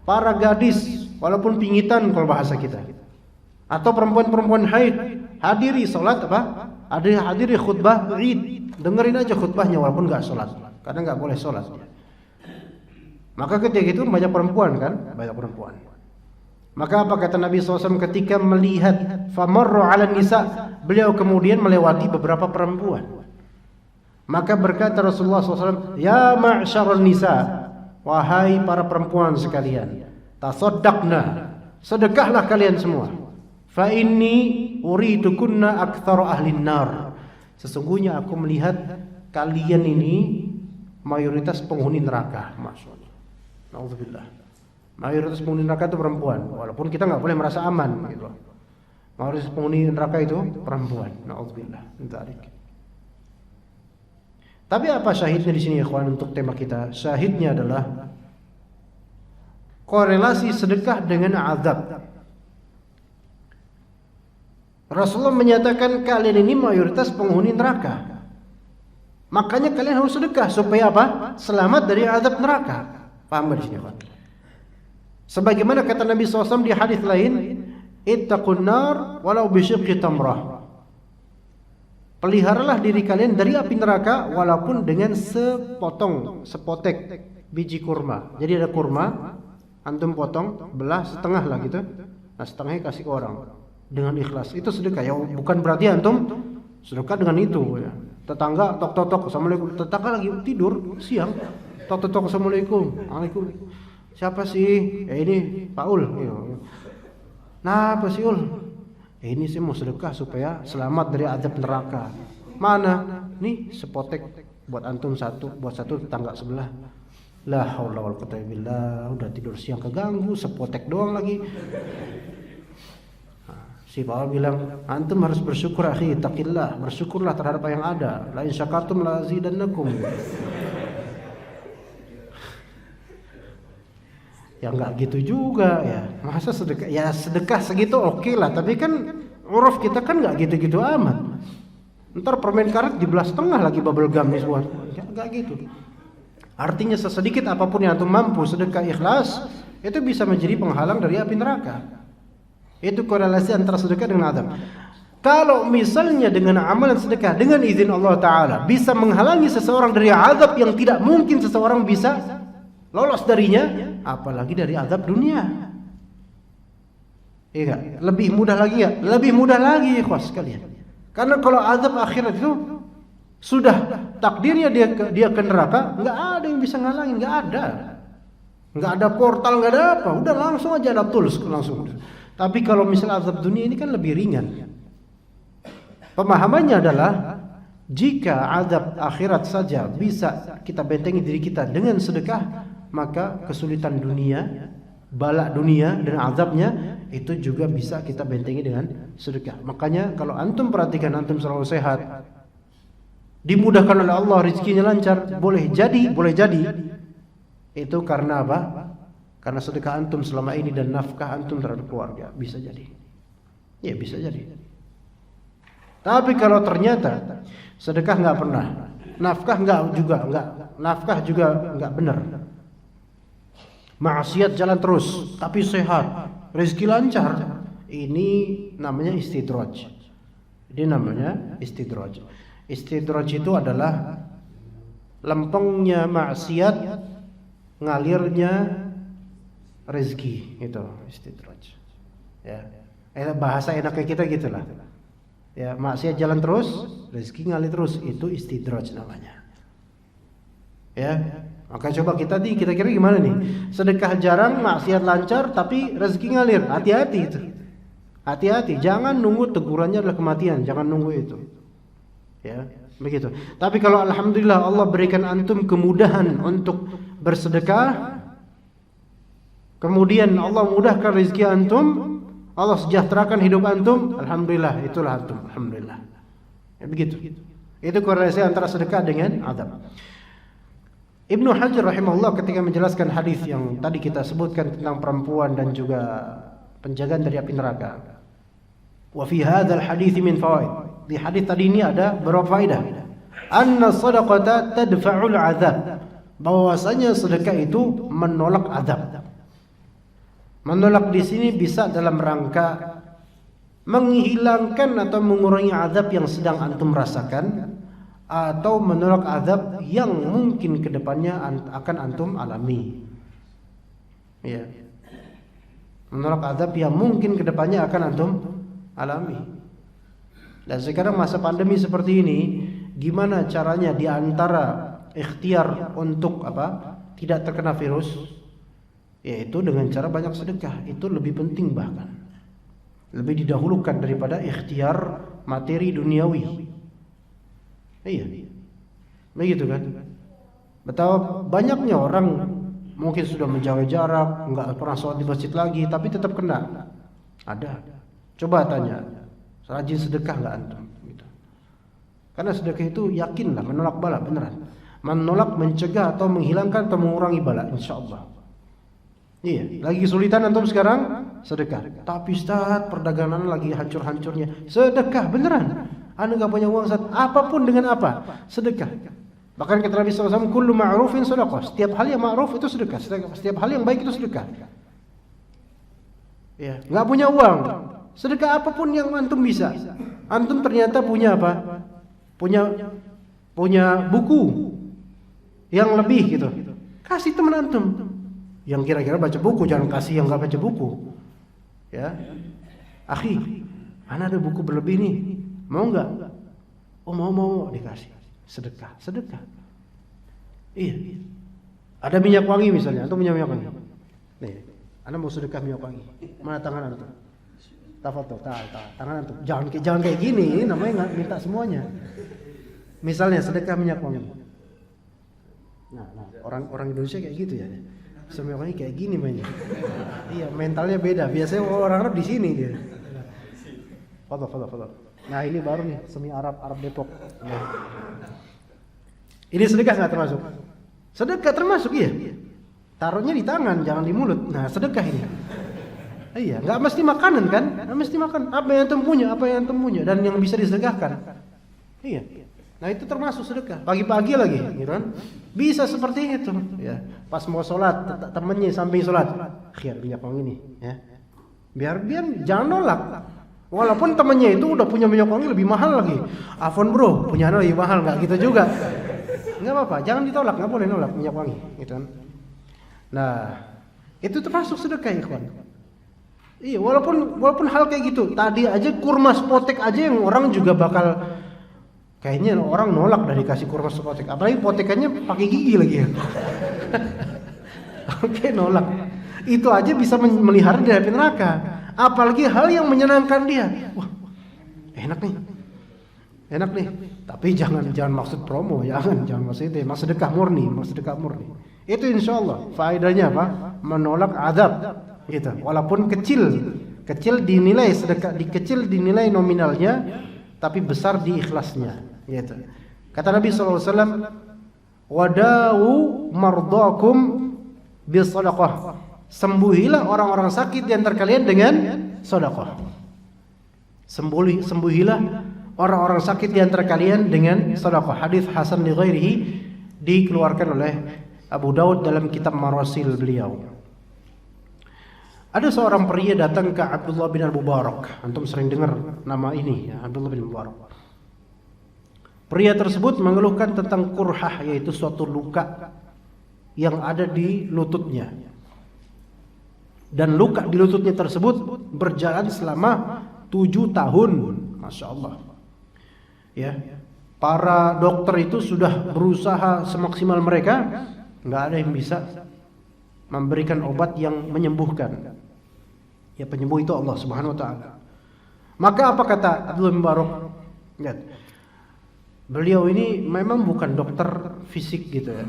para gadis walaupun pingitan kalau bahasa kita atau perempuan-perempuan haid hadiri sholat apa? Hadiri khutbah Id. Dengerin aja khutbahnya walaupun enggak sholat. Karena enggak boleh sholat. Maka ketika itu banyak perempuan kan? Banyak perempuan. Maka apa kata Nabi SAW ketika melihat famarru ala nisa, beliau kemudian melewati beberapa perempuan. Maka berkata Rasulullah SAW, ya ma'syarun nisa, wahai para perempuan sekalian, tasaddaqna, sedekahlah kalian semua. Fa inni uridukunna aktsaru ahlin nar. Sesungguhnya aku melihat kalian ini mayoritas penghuni neraka. Maksudnya Alhamdulillah. Mayoritas penghuni neraka itu perempuan. Walaupun kita nggak boleh merasa aman gitu. Mayoritas penghuni neraka itu perempuan. Alhamdulillah. Tapi apa syahidnya di sini ikhwan untuk tema kita? Syahidnya adalah korelasi sedekah dengan azab. Rasulullah menyatakan kalian ini mayoritas penghuni neraka. Makanya kalian harus sedekah supaya apa? Selamat dari azab neraka. Paham di sini, Pak? Sebagaimana kata Nabi SAW di hadis lain, ittaqun nar walau bisyiqqi tamrah. Peliharalah diri kalian dari api neraka walaupun dengan sepotek biji kurma. Jadi ada kurma, antum potong, belah setengah lah gitu. Nah, setengahnya kasih ke orang dengan ikhlas. Itu sedekah. Ya bukan berarti antum sedekah dengan itu ya. Tetangga tok-tok assalamualaikum. Tetangga lagi tidur siang. Tok-tok assalamualaikum. Waalaikumsalam. Siapa sih? Ya ini Paul. Nah, apa sih Ul? Ini sih mau sedekah supaya selamat dari azab neraka. Mana? Nih sepotek buat antum satu, buat satu tetangga sebelah. La haula wal quwwata illa billah. Udah tidur siang keganggu, sepotek doang lagi. Si Paul bilang, antum harus bersyukur akhi, taqillah, bersyukurlah terhadap apa yang ada. La in syakartum la azidannakum. Ya enggak gitu juga ya. Masa sedekah? Ya sedekah segitu oke lah, tapi kan uruf kita kan enggak gitu-gitu amat. Ntar permen karet dibelah setengah lagi bubble gum nih semua. Enggak gitu. Artinya sesedikit apapun yang antum mampu sedekah ikhlas, itu bisa menjadi penghalang dari api neraka. Itu korelasi antara sedekah dengan azab. Kalau misalnya dengan amalan sedekah dengan izin Allah Ta'ala bisa menghalangi seseorang dari azab yang tidak mungkin seseorang bisa lolos darinya, apalagi dari azab dunia. Iya, lebih mudah lagi ya? Lebih mudah lagi ikhwas sekalian. Karena kalau azab akhirat itu sudah takdirnya dia ke neraka, enggak ada yang bisa ngalangin, enggak ada. Enggak ada portal, enggak ada apa. Udah langsung aja ada tools langsung. Tapi kalau misalnya azab dunia ini kan lebih ringan. Pemahamannya adalah jika azab akhirat saja bisa kita bentengi diri kita dengan sedekah, maka kesulitan dunia, bala dunia dan azabnya itu juga bisa kita bentengi dengan sedekah. Makanya kalau antum perhatikan, antum selalu sehat, dimudahkan oleh Allah, rezekinya lancar, boleh jadi itu karena apa? Karena sedekah antum selama ini dan nafkah antum terhadap keluarga. Bisa jadi. Ya bisa jadi. Tapi kalau ternyata sedekah enggak pernah, nafkah juga enggak benar. Maksiat jalan terus tapi sehat, rezeki lancar. Ini namanya istidraj. Istidraj itu adalah lempengnya maksiat, ngalirnya rezeki, itu istidraj. Ya. Bahasa enaknya kita gitulah. Ya, maksiat jalan terus, rezeki ngalir terus, itu istidraj namanya. Ya. Maka coba kita kira-kira gimana nih? Sedekah jarang, maksiat lancar, tapi rezeki ngalir. Hati-hati itu. Hati-hati, jangan nunggu tegurannya adalah kematian, jangan nunggu itu. Ya, begitu. Tapi kalau alhamdulillah Allah berikan antum kemudahan untuk bersedekah, kemudian Allah mudahkan rezeki antum, Allah sejahterakan hidup antum, alhamdulillah, itulah antum, alhamdulillah. Ya, begitu. Itu korelasi antara sedekah dengan azab. Ibnu Hajar rahimahullah ketika menjelaskan hadis yang tadi kita sebutkan tentang perempuan dan juga penjagaan dari api neraka. Wa fi hadzal hadits min fawaid. Di hadis tadi ini ada beberapa faedah. Anna shadaqata tadfa'ul 'adzab. Bahwasanya sedekah itu menolak azab. Menolak di sini bisa dalam rangka menghilangkan atau mengurangi azab yang sedang antum rasakan, atau menolak azab yang mungkin kedepannya akan antum alami. Ya. Menolak azab yang mungkin kedepannya akan antum alami. Dan sekarang masa pandemi seperti ini, gimana caranya di antara ikhtiar untuk tidak terkena virus, yaitu dengan cara banyak sedekah. Itu lebih penting, bahkan lebih didahulukan daripada ikhtiar materi duniawi. Iya, begitu kan? Betapa banyaknya orang mungkin sudah menjaga jarak, nggak pernah sholat di masjid lagi, tapi tetap kena. Ada. Coba tanya, rajin sedekah nggak antum? Gitu. Karena sedekah itu yakinlah menolak bala, beneran. Menolak, mencegah atau menghilangkan atau mengurangi bala, insya Allah. Iya, lagi kesulitan antum sekarang, sedekah. Tapi Ustaz, perdagangan lagi hancur-hancurnya, sedekah beneran. Anda nggak punya uang, Ustaz, apapun dengan apa, sedekah. Bahkan kata Nabi SAW, kullu ma'rufin sedekah. Setiap hal yang ma'ruf itu sedekah. Setiap hal yang baik itu sedekah. Ya, nggak punya uang, sedekah apapun yang antum bisa. Antum ternyata punya apa? Punya buku yang lebih gitu. Kasih teman antum yang kira-kira baca buku, jangan kasih yang nggak baca buku. Ya, akhi, ana ada buku berlebih nih. Mau nggak? Oh mau, dikasih. Sedekah. Iya. Ada minyak wangi misalnya, antum punya minyak wangi. Nih, anda mau sedekah minyak wangi. Mana tangan antum? Tafadhol, tangan antum. Jangan kayak gini, namanya nggak minta semuanya. Misalnya sedekah minyak wangi. Nah, orang Indonesia kayak gitu ya. Minyak wangi kayak gini mainnya. Iya, mentalnya beda. Biasanya orang Arab di sini dia. Fadhol. Nah ini baru nih, semi Arab Depok. Nah. Ini sedekah nggak termasuk? Sedekah termasuk, iya. Taruhnya di tangan, jangan di mulut. Nah sedekah ini. Iya, nggak mesti makanan kan? Nggak mesti makan. Apa yang antum punya, dan yang bisa disedekahkan. Iya. Nah itu termasuk sedekah. Pagi-pagi lagi, gitu kan? Bisa seperti itu. Ya. Pas mau sholat, temennya samping sholat, khiyar minyak wangi nih. Ya. Biar jangan nolak. Walaupun temannya itu udah punya minyak wangi lebih mahal lagi. Afwan bro, punya lebih mahal, nggak gitu juga. Nggak apa-apa, jangan ditolak, nggak boleh nolak minyak wangi, gitu kan. Nah, itu termasuk sedekah, ikhwan. Iya, walaupun hal kayak gitu. Tadi aja kurma spotek aja yang orang juga bakal, kayaknya orang nolak dari kasih kurma spotek. Apalagi potekannya pakai gigi lagi ya. Oke, nolak. Itu aja bisa melihara dari api neraka. Apalagi hal yang menyenangkan dia. Wah, enak nih. Tapi jangan maksud promo, jangan maksud itu. Maksud sedekah murni. Itu insya Allah faedahnya apa? Menolak azab, gitu. Walaupun kecil dinilai sedekah, kecil dinilai nominalnya, tapi besar di ikhlasnya, gitu. Kata Nabi SAW, wadawu mardakum bisadaqah. Sembuhilah orang-orang sakit di antara kalian dengan sedekah. Sembuhilah orang-orang sakit di antara kalian dengan sedekah. Hadis hasan li ghairihi, dikeluarkan oleh Abu Daud dalam kitab Marasil beliau. Ada seorang pria datang ke Abdullah bin Al-Mubarak. Antum sering dengar nama ini ya, Abdullah bin Mubarak. Pria tersebut mengeluhkan tentang kurhah, yaitu suatu luka yang ada di lututnya. Dan luka di lututnya tersebut berjalan selama 7 tahun. Masya Allah. Ya, para dokter itu sudah berusaha semaksimal mereka, nggak ada yang bisa memberikan obat yang menyembuhkan. Ya, penyembuh itu Allah Subhanahu Wa Taala. Maka apa kata Abdullah bin Mubarak? Lihat, beliau ini memang bukan dokter fisik gitu ya,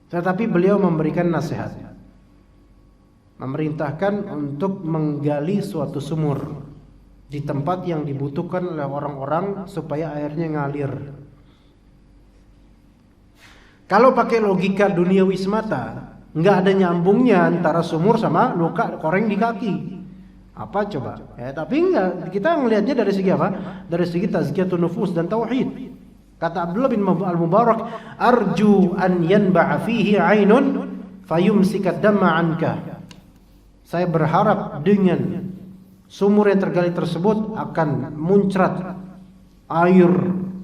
tetapi beliau memberikan nasihat. Memerintahkan untuk menggali suatu sumur di tempat yang dibutuhkan oleh orang-orang supaya airnya ngalir. Kalau pakai logika duniawi semata, nggak ada nyambungnya antara sumur sama luka koreng di kaki. Apa coba? Tapi enggak, kita ngelihatnya dari segi apa? Dari segi tazkiyatun nufus dan tauhid. Kata Abdullah bin Al-Mubarak, arju an yanba'a fihi 'ainun fayumsikat damma 'anka. Saya berharap dengan sumur yang tergali tersebut akan muncrat air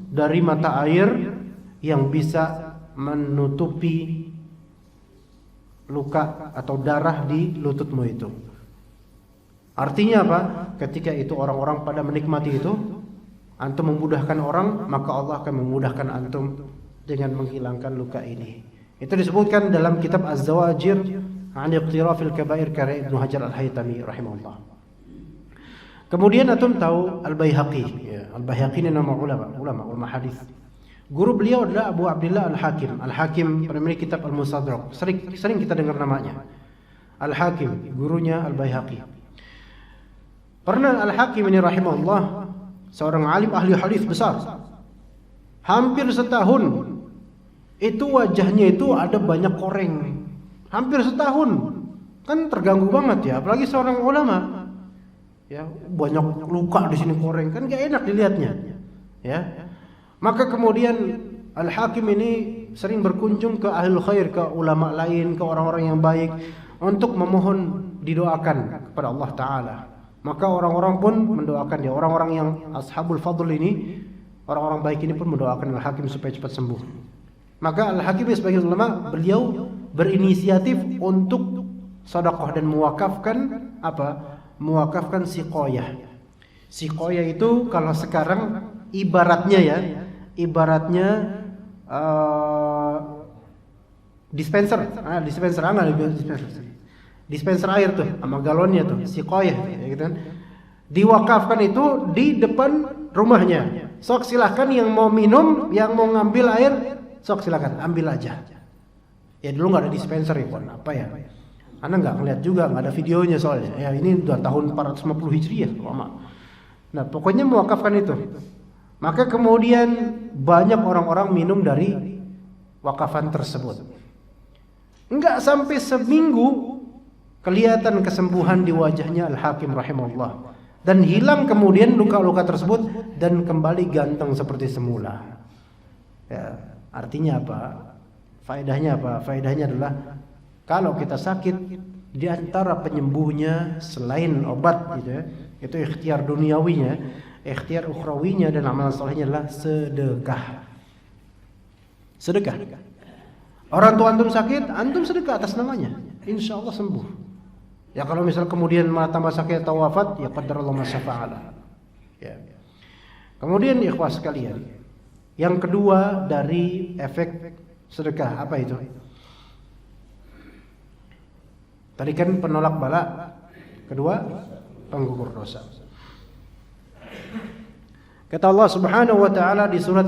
dari mata air yang bisa menutupi luka atau darah di lututmu itu. Artinya apa? Ketika itu orang-orang pada menikmati itu, antum memudahkan orang, maka Allah akan memudahkan antum dengan menghilangkan luka ini. Itu disebutkan dalam kitab Az-Zawajir an Iqtirafil Kabair karya Ibnu Hajar Al-Haytami rahimahullah. Kemudian antum tahu Al-Baihaqi. Al-Baihaqi ini nama ulama hadis. Guru beliau adalah Abu Abdullah Al-Hakim. Al-Hakim pemilik kitab Al-Mustadrak. Sering kita dengar namanya. Al-Hakim, gurunya Al-Baihaqi. Pernah Al-Hakim ini rahimahullah, seorang alim ahli hadis besar. Hampir setahun itu wajahnya itu ada banyak koreng. Hampir setahun. Kan terganggu banget ya, apalagi seorang ulama. Ya, banyak luka di sini koreng, kan gak enak dilihatnya. Ya. Maka kemudian Al-Hakim ini sering berkunjung ke ahlul khair, ke ulama lain, ke orang-orang yang baik untuk memohon didoakan kepada Allah Ta'ala. Maka orang-orang pun mendoakan dia. Orang-orang yang ashabul fadl ini, orang-orang baik ini pun mendoakan Al-Hakim supaya cepat sembuh. Maka Al-Hakim sebagai ulama, beliau berinisiatif untuk sedekah dan mewakafkan apa? Mewakafkan siqayah. Siqayah itu kalau sekarang ibaratnya ya, ibaratnya dispenser. Dispenser air tuh sama galonnya tuh, siqayah ya gitu kan. Diwakafkan itu di depan rumahnya. Sok silakan yang mau minum, yang mau ngambil air, sok silakan ambil aja. Ya dulu nggak ada dispenser ya, Pon. Apa ya? Anda nggak ngeliat juga, nggak ada videonya soalnya. Ya ini udah tahun 450 Hijriah lama. Nah pokoknya mewakafkan itu. Maka kemudian banyak orang-orang minum dari wakafan tersebut. Enggak sampai seminggu kelihatan kesembuhan di wajahnya Al-Hakim rahimahullah, dan hilang kemudian luka-luka tersebut dan kembali ganteng seperti semula. Ya, artinya apa? Faedahnya apa? Faedahnya adalah kalau kita sakit, di antara penyembuhnya selain obat gitu ya, itu ikhtiar duniawinya, ikhtiar ukhrawinya dan amalan salehnya adalah sedekah. Sedekah. Orang tua antum sakit, antum sedekah atas namanya, insya Allah sembuh. Ya kalau misal kemudian malah tambah sakit atau wafat, ya qadarullah ma syafa'ala. Ya. Kemudian ikhwah sekalian, yang kedua dari efek sedekah apa itu? Tadi kan penolak bala, kedua penggugur dosa. Kata Allah Subhanahu wa taala di surat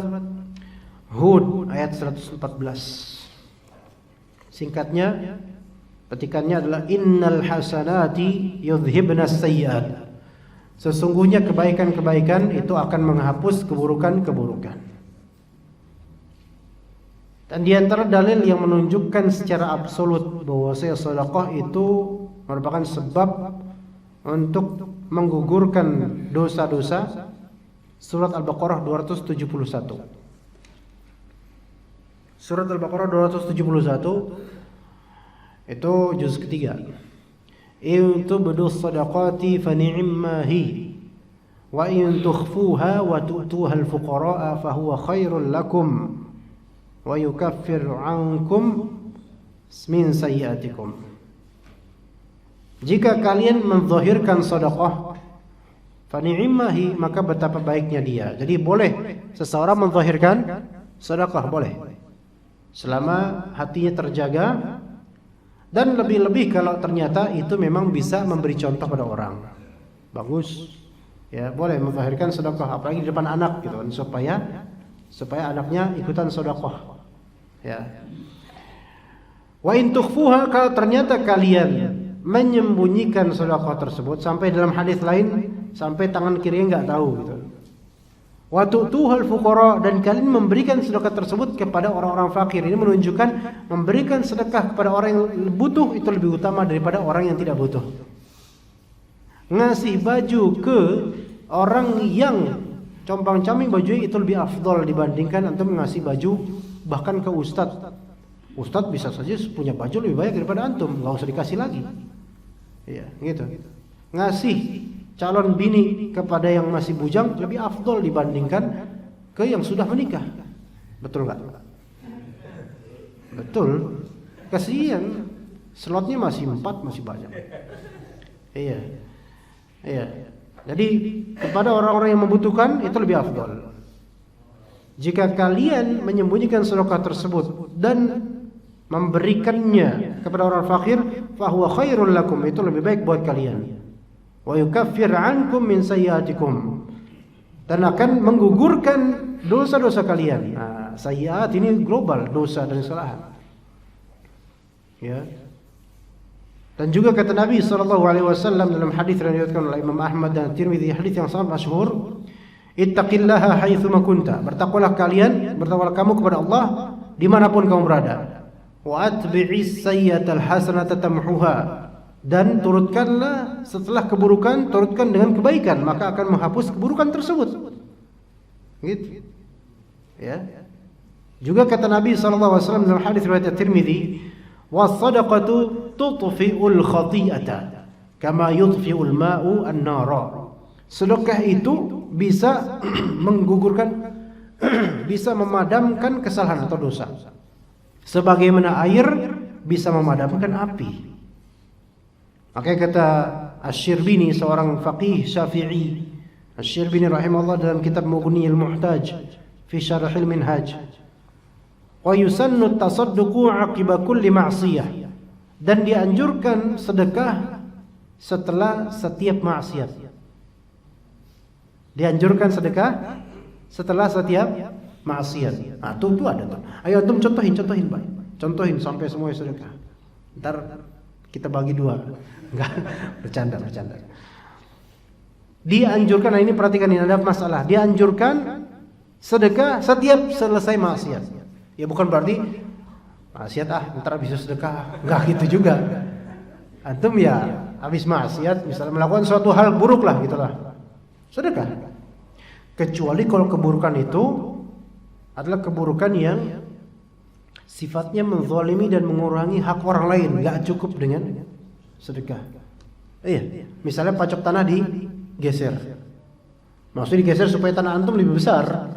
Hud ayat 114. Singkatnya, petikannya adalah innal hasanati yudhibnas sayyi'at. Sesungguhnya kebaikan-kebaikan itu akan menghapus keburukan-keburukan. Dan di antara dalil yang menunjukkan secara absolut bahwa sedekah itu merupakan sebab untuk menggugurkan dosa-dosa, surat Al-Baqarah 271. Surat Al-Baqarah 271 itu juz ketiga. In tubdu shadaqati fa ni'mahi wa in tukhfuha wa tu'tuha al-fuqara'a fa huwa khairul lakum wa yukaffiru 'ankum min sayyi'atikum. Jika kalian menzahirkan sedekah, fa ni'mahi, maka betapa baiknya dia. Jadi boleh seseorang menzahirkan sedekah, boleh, selama hatinya terjaga. Dan lebih-lebih kalau ternyata itu memang bisa memberi contoh pada orang. Bagus. Ya, boleh menzahirkan sedekah apalagi di depan anak gitu kan, supaya anaknya ikutan sedekah. Ya. Wa in tukhfuha, kalau ternyata kalian menyembunyikan sedekah tersebut, sampai dalam hadis lain sampai tangan kiri enggak tahu gitu. Wa tu'tuhal fuqara, dan kalian memberikan sedekah tersebut kepada orang-orang fakir. Ini menunjukkan memberikan sedekah kepada orang yang butuh itu lebih utama daripada orang yang tidak butuh. Ngasih baju ke orang yang compang-camping bajunya itu lebih afdol dibandingkan antum ngasih baju bahkan ke ustadz. Ustadz bisa saja punya baju lebih banyak daripada antum, nggak usah dikasih lagi. Iya, gitu. Ngasih calon bini kepada yang masih bujang lebih afdol dibandingkan ke yang sudah menikah. Betul nggak? Betul. Kasihan, slotnya masih 4, masih banyak. Iya. Iya. Jadi kepada orang-orang yang membutuhkan itu lebih afdol. Jika kalian menyembunyikan sedekah tersebut dan memberikannya kepada orang fakir, fahuwa khairul lakum, itu lebih baik buat kalian. Wa yukaffir ankum min sayyiatikum, dan akan menggugurkan dosa-dosa kalian. Nah, sayyiat ini global, dosa dan kesalahan. Ya. Dan juga kata Nabi SAW dalam hadis yang diriwayatkan oleh Imam Ahmad dan Tirmidzi, hadis yang sangat masyhur, ittaqillaha haitsuma kunta, bertakwalah kamu kepada Allah dimanapun kamu berada. Wa atbi'is sayyi'atal hasanata tamhuha, dan turutkanlah setelah keburukan, turutkan dengan kebaikan, maka akan menghapus keburukan tersebut. Gitu. Ya. Juga kata Nabi SAW dalam hadis riwayat Tirmidzi, was-sadaqatu tutfi'ul khati'ata kama yutfi'ul ma'u an-nara. Sedekah itu bisa menggugurkan bisa memadamkan kesalahan atau dosa, sebagaimana air bisa memadamkan api. Makanya kata Asy-Syirbini, seorang faqih Syafi'i, Asy-Syirbini rahimahullah dalam kitab Mughniyul Muhtaj fi Syarhil Minhaj, wa yusannu at-tasadduqu 'aqiba kulli ma'siyah, dan dianjurkan sedekah setelah setiap maksiat. Dianjurkan sedekah setelah setiap maksiat. Nah, itu ada tuh. Ayo antum contohin Pak. Contohin sampai semuanya sedekah. Ntar kita bagi 2. Enggak, bercanda. Dianjurkan, nah ini perhatikan, ini ada masalah. Dianjurkan sedekah setiap selesai maksiat. Ya bukan berarti maksiat ntar bisa sedekah. Enggak gitu juga. Antum ya habis maksiat, misalnya melakukan suatu hal buruk lah gitulah, sedekah. Kecuali kalau keburukan itu adalah keburukan yang sifatnya menzalimi dan mengurangi hak orang lain, enggak cukup dengan sedekah. Iya, misalnya pajak tanah digeser. Maksudnya digeser supaya tanah antum lebih besar.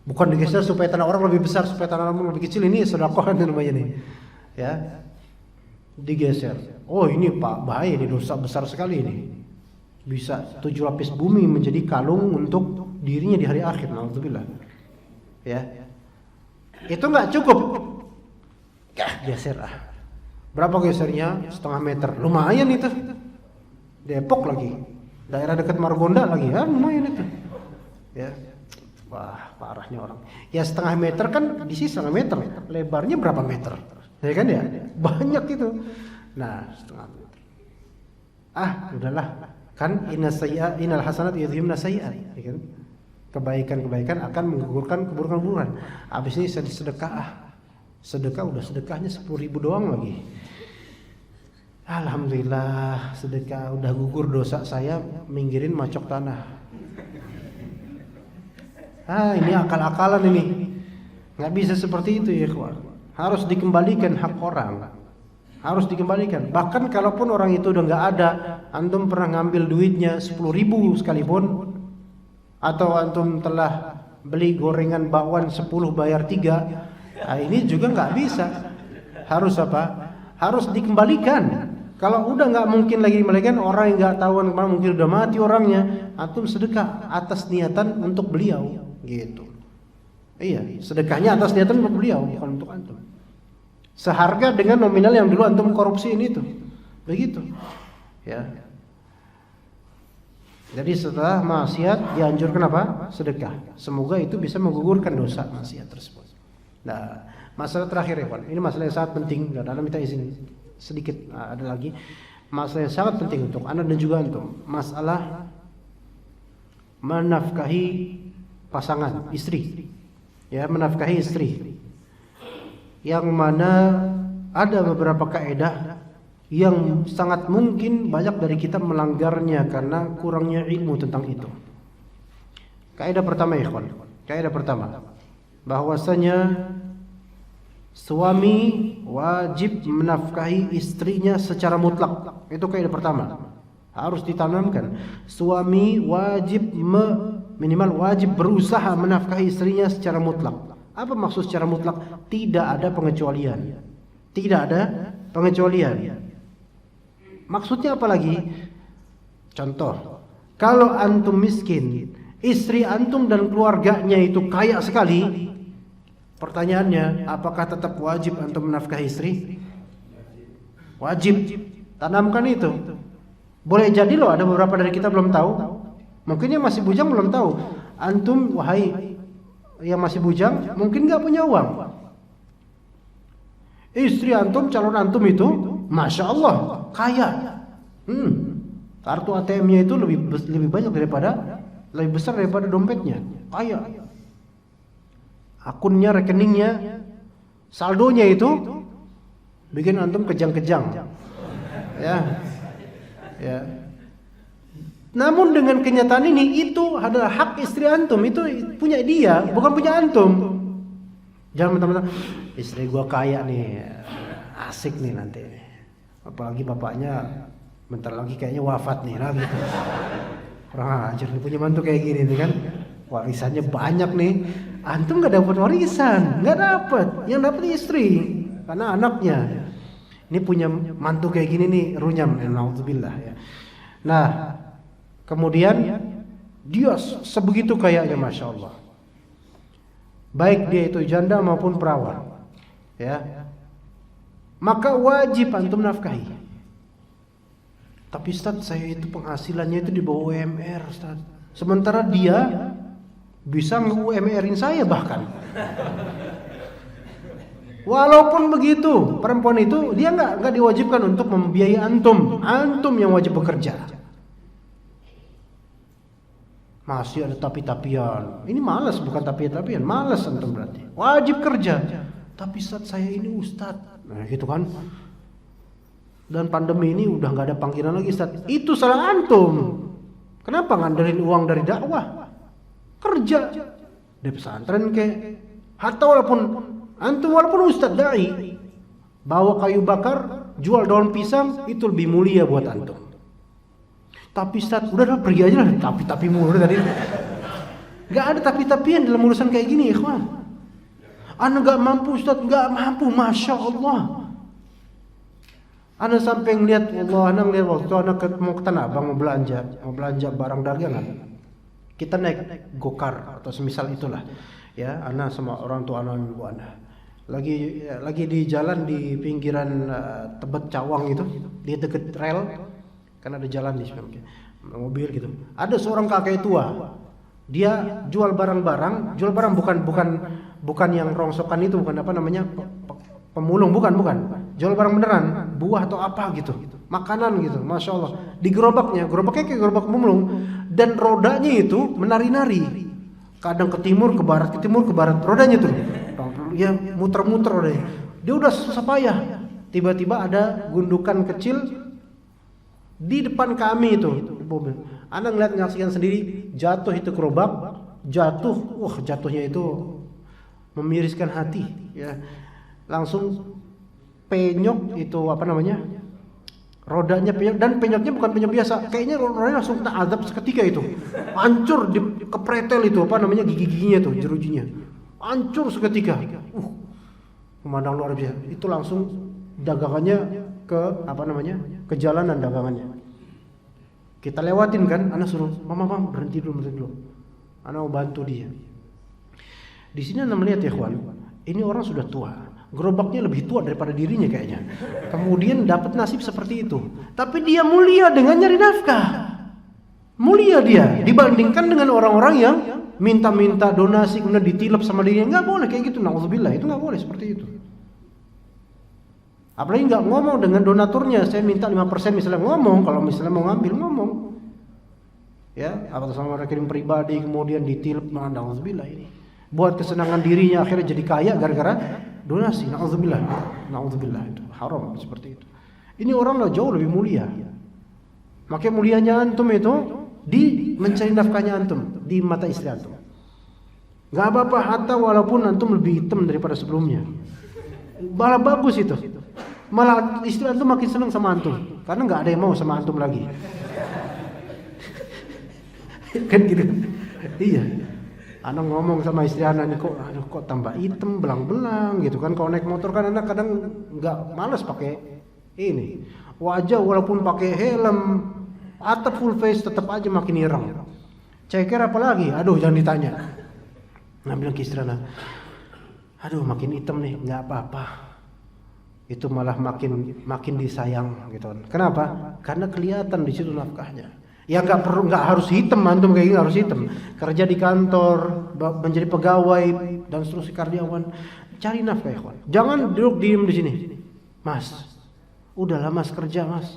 Bukan digeser supaya tanah orang lebih besar, supaya tanah antum lebih kecil. Ini sedekah namanya nih. Ya. Digeser. Oh, ini Pak, bahaya, ini dosa besar sekali ini. Bisa 7 lapis bumi menjadi kalung untuk dirinya di hari akhir. Alhamdulillah. Ya. Itu enggak cukup. Geser Berapa gesernya? 0,5 meter. Lumayan itu. Depok lagi. Daerah dekat Margonda lagi. Ya, lumayan itu. Ya. Wah, parahnya orang. Ya 0,5 meter kan di sini 0,5 meter. Lebarnya berapa meter? Ya kan ya? Banyak itu. Nah, 0,5 meter. Udahlah. Kan innal hasanat yudhibna sayyi'at, ya kan? Kebaikan-kebaikan akan menggugurkan keburukan-keburukan. Habis ini sedekah. Sedekah udah sedekahnya 10.000 doang lagi. Alhamdulillah, sedekah udah gugur dosa saya, minggirin macok tanah. Ini akal-akalan ini. Nggak bisa seperti itu ya, ikhwan. Harus dikembalikan hak orang. Harus dikembalikan. Bahkan kalaupun orang itu udah nggak ada, antum pernah ngambil duitnya 10.000 sekalipun, atau antum telah beli gorengan bakwan 10 bayar 3, ini juga nggak bisa. Harus apa? Harus dikembalikan. Kalau udah nggak mungkin lagi dikembalikan, orang yang nggak tahu kemana, mungkin udah mati orangnya, antum sedekah atas niatan untuk beliau, gitu. Iya, sedekahnya atas niatan untuk beliau, bukan untuk antum. Seharga dengan nominal yang dulu antum korupsiin itu, begitu. Ya. Jadi setelah maksiat dianjurkan apa? Sedekah. Semoga itu bisa menggugurkan dosa maksiat tersebut. Nah, masalah terakhir ya, Pak. Ini masalah yang sangat penting. Dan Anda minta izin sedikit, ada lagi masalah yang sangat penting untuk Anda dan juga antum. Masalah menafkahi pasangan, istri. Ya, menafkahi istri. Yang mana ada beberapa kaidah yang sangat mungkin banyak dari kita melanggarnya karena kurangnya ilmu tentang itu. Kaidah pertama, ikhwan. Kaidah pertama, bahwasanya suami wajib menafkahi istrinya secara mutlak. Itu kaidah pertama. Harus ditanamkan. Suami wajib minimal wajib berusaha menafkahi istrinya secara mutlak. Apa maksud secara mutlak? Tidak ada pengecualian. Tidak ada pengecualian. Maksudnya apa lagi? Contoh, kalau antum miskin, istri antum dan keluarganya itu kaya sekali, pertanyaannya, apakah tetap wajib antum menafkahi istri? Wajib. Tanamkan itu. Boleh jadi loh ada beberapa dari kita belum tahu. Mungkin yang masih bujang belum tahu. Antum, wahai yang masih bujang, mungkin gak punya uang. Istri antum, calon antum itu, Masya Allah, kaya. Kartu ATM-nya itu lebih banyak lebih besar daripada dompetnya. Kaya. Akunnya, rekeningnya, saldonya itu bikin antum kejang-kejang. Ya. Namun dengan kenyataan ini, itu adalah hak istri antum, itu punya dia, bukan punya antum. Jangan mentang-mentang istri gua kaya nih, asik nih nanti. Apalagi bapaknya bentar lagi kayaknya wafat nih lagi. Kurang ajar nih punya mantu kayak gini nih kan. Warisannya banyak nih. Antum gak dapat warisan, gak dapat. Yang dapat istri, karena anaknya. Ini punya mantu kayak gini nih, runyam, naudzubillah ya. Nah, kemudian dia sebegitu kayanya, Masya Allah. Baik dia itu janda maupun perawan, ya. Maka wajib antum nafkahi. Tapi Ustaz, saya itu penghasilannya itu di bawah UMR, Ustaz. Sementara dia bisa nge-UMR-in saya bahkan. Walaupun begitu, perempuan itu dia nggak diwajibkan untuk membiayai antum. Antum yang wajib bekerja. Masih ada tapi-tapian. Ini malas, bukan tapi-tapian, malas antum berarti. Wajib kerja. Tapi Ustaz, saya ini Ustaz. Nah, gitu kan. Dan pandemi ini udah nggak ada panggilan lagi, Ustaz. Itu salah antum. Kenapa ngandelin uang dari dakwah? Kerja di pesantren hatta walaupun Ustaz dai, bawa kayu bakar, jual daun pisang, itu lebih mulia buat antum. Tapi Ustaz, udah pergi aja lah, tapi mulu tadi. Gak ada tapi-tapian dalam urusan kayak gini, ikhwan. Ana gak mampu, Ustaz, gak mampu, Masya Allah. Ana sampai ngeliat, ana ngeliat waktu ana mau ke Tanah Abang mau belanja barang dagangan. Kita naik gokar atau semisal itulah, ya. Ana sama orang tua ana ibu ana. Lagi di jalan di pinggiran Tebet Cawang itu, di deket rel, kan ada jalan di sana, mobil gitu. Ada seorang kakek tua, dia jual barang bukan yang rongsokan itu, bukan apa namanya pemulung, bukan, jual barang beneran, buah atau apa gitu, makanan gitu, Masya Allah. Di gerobaknya kayak gerobak pemulung, dan rodanya itu menari-nari, kadang ke timur, ke barat, rodanya tuh, ya muter-muter rodanya. Dia udah susah payah, tiba-tiba ada gundukan kecil di depan kami itu, Anda ngeliat, nyaksikan sendiri, jatuh itu gerobak, jatuhnya itu memiriskan hati, ya. Langsung penyok itu apa namanya, rodanya penyok, dan penyoknya bukan penyok biasa, kayaknya rodanya langsung kena azab seketika itu, hancur, kepretel itu apa namanya, gigi-giginya tuh, jerujinya hancur seketika. Memandang luar biasa. Itu langsung dagangannya ke jalanan dagangannya. Kita lewatin kan, anak suruh, mama berhenti dulu. Anak mau bantu dia. Di sini anda melihat ya, kawan, ini orang sudah tua, gerobaknya lebih tua daripada dirinya kayaknya. Kemudian dapat nasib seperti itu. Tapi dia mulia dengan nyari nafkah. Mulia dia dibandingkan dengan orang-orang yang minta-minta donasi kemudian ditilep sama dirinya. Nggak boleh kayak gitu, na'udzubillah, itu nggak boleh seperti itu. Apalagi nggak ngomong dengan donaturnya, saya minta 5% misalnya, ngomong kalau misalnya mau ngambil, ngomong. ya, atau sama rekening pribadi kemudian ditilep, na'udzubillah ini. Buat kesenangan dirinya akhirnya jadi kaya gara-gara donasi, na'udzubillah. Na'udzubillah, itu haram seperti itu. Ini orang lah jauh lebih mulia. Makanya mulianya antum itu di mencari nafkahnya antum di mata istri antum. Gak apa-apa hatta walaupun antum lebih hitam daripada sebelumnya. Malah bagus itu. Malah istri antum makin senang sama antum karena nggak ada yang mau sama antum lagi. Kan gitu. Iya. Anak ngomong sama istri anak, kok tambah hitam belang-belang gitu kan. Kalau naik motor kan anak kadang nggak malas pakai ini. Wajah walaupun pakai helm atau full face tetap aja makin ireng. Ceker apa lagi? Aduh, jangan ditanya. Nah, bilang ke istri anak, aduh makin hitam nih, nggak apa-apa. Itu malah makin disayang gitu. Kenapa? Karena kelihatan di situ nafkahnya. Ya nggak harus hitam, antum kayak gini harus hitam. Kerja di kantor, menjadi pegawai dan seterusnya karyawan, cari nafkah, ikhwan. Jangan duduk diem di sini. Mas, udahlah mas kerja mas.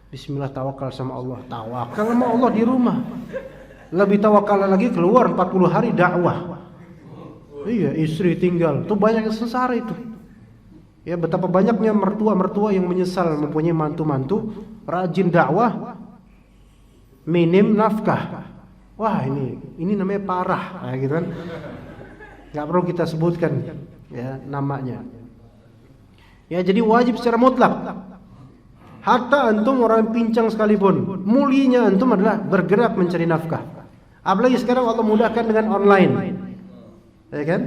Bismillah, tawakal sama Allah. Tawakal sama Allah di rumah. Lebih tawakal lagi keluar 40 hari dakwah. Iya, istri tinggal. Tuh banyak yang sengsara itu. Ya, betapa banyaknya mertua-mertua yang menyesal mempunyai mantu-mantu rajin dakwah, minim nafkah. Wah, ini namanya parah, gitu kan. Gak perlu kita sebutkan ya namanya. Ya, jadi wajib secara mutlak. Hatta antum orang pincang sekalipun, mulianya antum adalah bergerak mencari nafkah. Apalagi sekarang Allah mudahkan dengan online. Ya kan?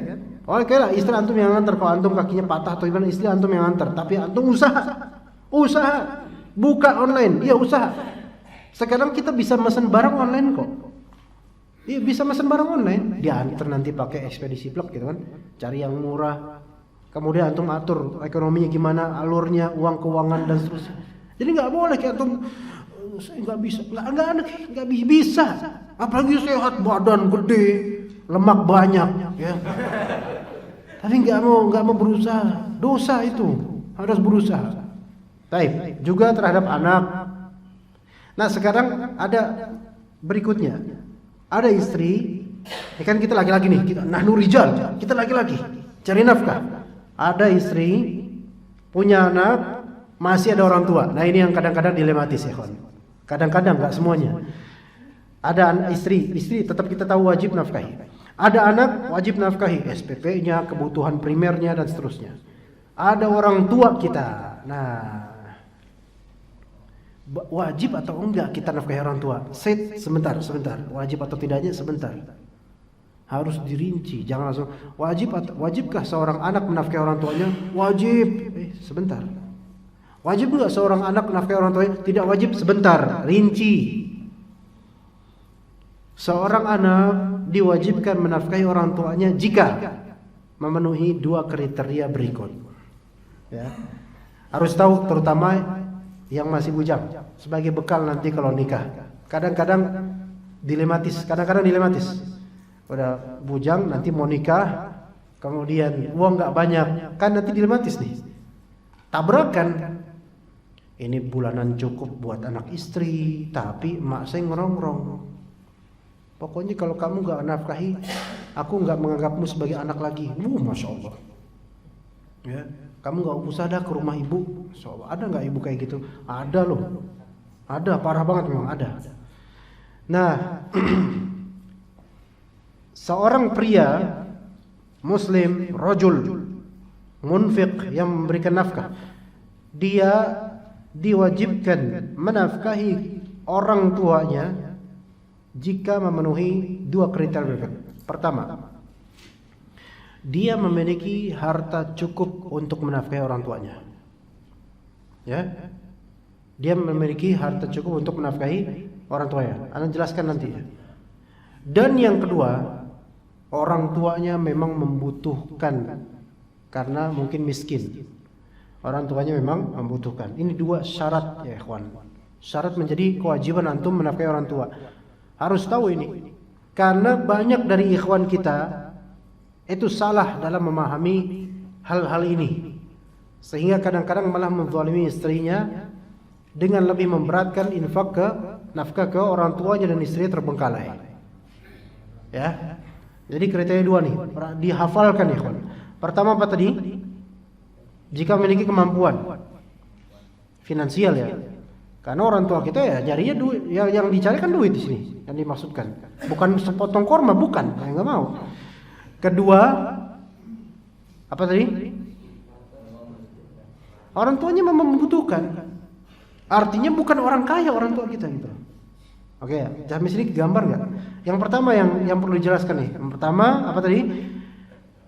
Oke lah, istri antum yang nganter. Kalau antum kakinya patah atau gimana, istri antum yang nganter. Tapi antum usaha, buka online, iya usaha. Sekarang kita bisa mesen barang online kok. Iya, bisa mesen barang online. Diantar nanti pakai ekspedisi plug gitu kan. Cari yang murah. Kemudian antum atur ekonominya gimana, alurnya, uang keuangan dan seterusnya. Jadi nggak boleh kayak antum, saya nggak bisa, nggak bisa. Apalagi sehat, badan gede, lemak banyak, ya. Tapi nggak mau berusaha, dosa itu, harus berusaha. Baik, juga terhadap anak. Nah sekarang ada berikutnya, ada istri, ya kan kita laki-laki nih, kita nahnu rijal, kita laki-laki cari nafkah. Ada istri punya anak, masih ada orang tua. Nah ini yang kadang-kadang dilematis ya kawan. Kadang-kadang nggak semuanya. Ada istri tetap kita tahu wajib nafkahi. Ada anak wajib nafkahi, SPP-nya, kebutuhan primernya dan seterusnya. Ada orang tua kita. Nah, wajib atau enggak kita nafkahi orang tua? Sebentar. Wajib atau tidaknya sebentar. Harus dirinci, jangan langsung wajibkah seorang anak menafkahi orang tuanya? Wajib. Sebentar. Wajib enggak seorang anak menafkahi orang tuanya? Tidak wajib, sebentar. Rinci. Seorang anak diwajibkan menafkahi orang tuanya jika memenuhi 2 kriteria berikut. Ya. Harus tahu terutama yang masih bujang sebagai bekal nanti kalau nikah. Kadang-kadang dilematis. Udah bujang nanti mau nikah, kemudian uang nggak banyak, kan nanti dilematis nih. Tabrakan. Ini bulanan cukup buat anak istri, tapi emak saya ngerongrong. Pokoknya kalau kamu nggak nafkahi, aku nggak menganggapmu sebagai anak lagi. Masya Allah. Ya, kamu nggak usah dah ke rumah ibu. So, ada nggak ibu kayak gitu? Ada loh. Ada, parah banget memang ada. Nah, seorang pria Muslim, rajul, munfiq yang memberikan nafkah, dia diwajibkan menafkahi orang tuanya jika memenuhi 2 kriteria berikut. Pertama, dia memiliki harta cukup untuk menafkahi orang tuanya. Ya, dia memiliki harta cukup untuk menafkahi orang tuanya. Anda jelaskan nanti. Dan yang kedua, orang tuanya memang membutuhkan karena mungkin miskin. Orang tuanya memang membutuhkan. Ini 2 syarat ya ikhwan. Syarat menjadi kewajiban antum menafkahi orang tua. Harus tahu ini. Karena banyak dari ikhwan kita itu salah dalam memahami hal-hal ini. Sehingga kadang-kadang malah menzalimi istrinya dengan lebih memberatkan infak ke nafkah ke orang tuanya dan istri terbengkalai. Ya. Jadi kriteria dua nih, dihafalkan ikhwan. Pertama apa tadi? Jika memiliki kemampuan finansial ya. Karena orang tua kita ya jarinya duit, yang dicari kan duit di sini, yang dimaksudkan. Bukan sepotong korma, bukan, saya nggak mau. Kedua, apa tadi? Orang tuanya memang membutuhkan. Artinya bukan orang kaya orang tua kita gitu. Oke, sampai sini gambar nggak? Yang pertama yang perlu dijelaskan nih. Yang pertama apa tadi?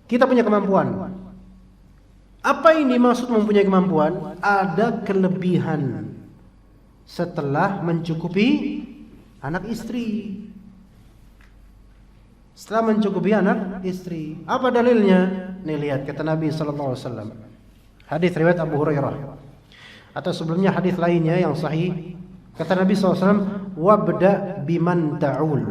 Kita punya kemampuan. Apa ini maksud mempunyai kemampuan? Ada kelebihan setelah mencukupi anak istri. Setelah mencukupi anak istri. Apa dalilnya? Nih lihat kata Nabi sallallahu alaihi wasallam. Hadis riwayat Abu Hurairah. Atau sebelumnya hadis lainnya yang sahih. Kata Nabi sallallahu alaihi wasallam, "Wabda biman ta'ul."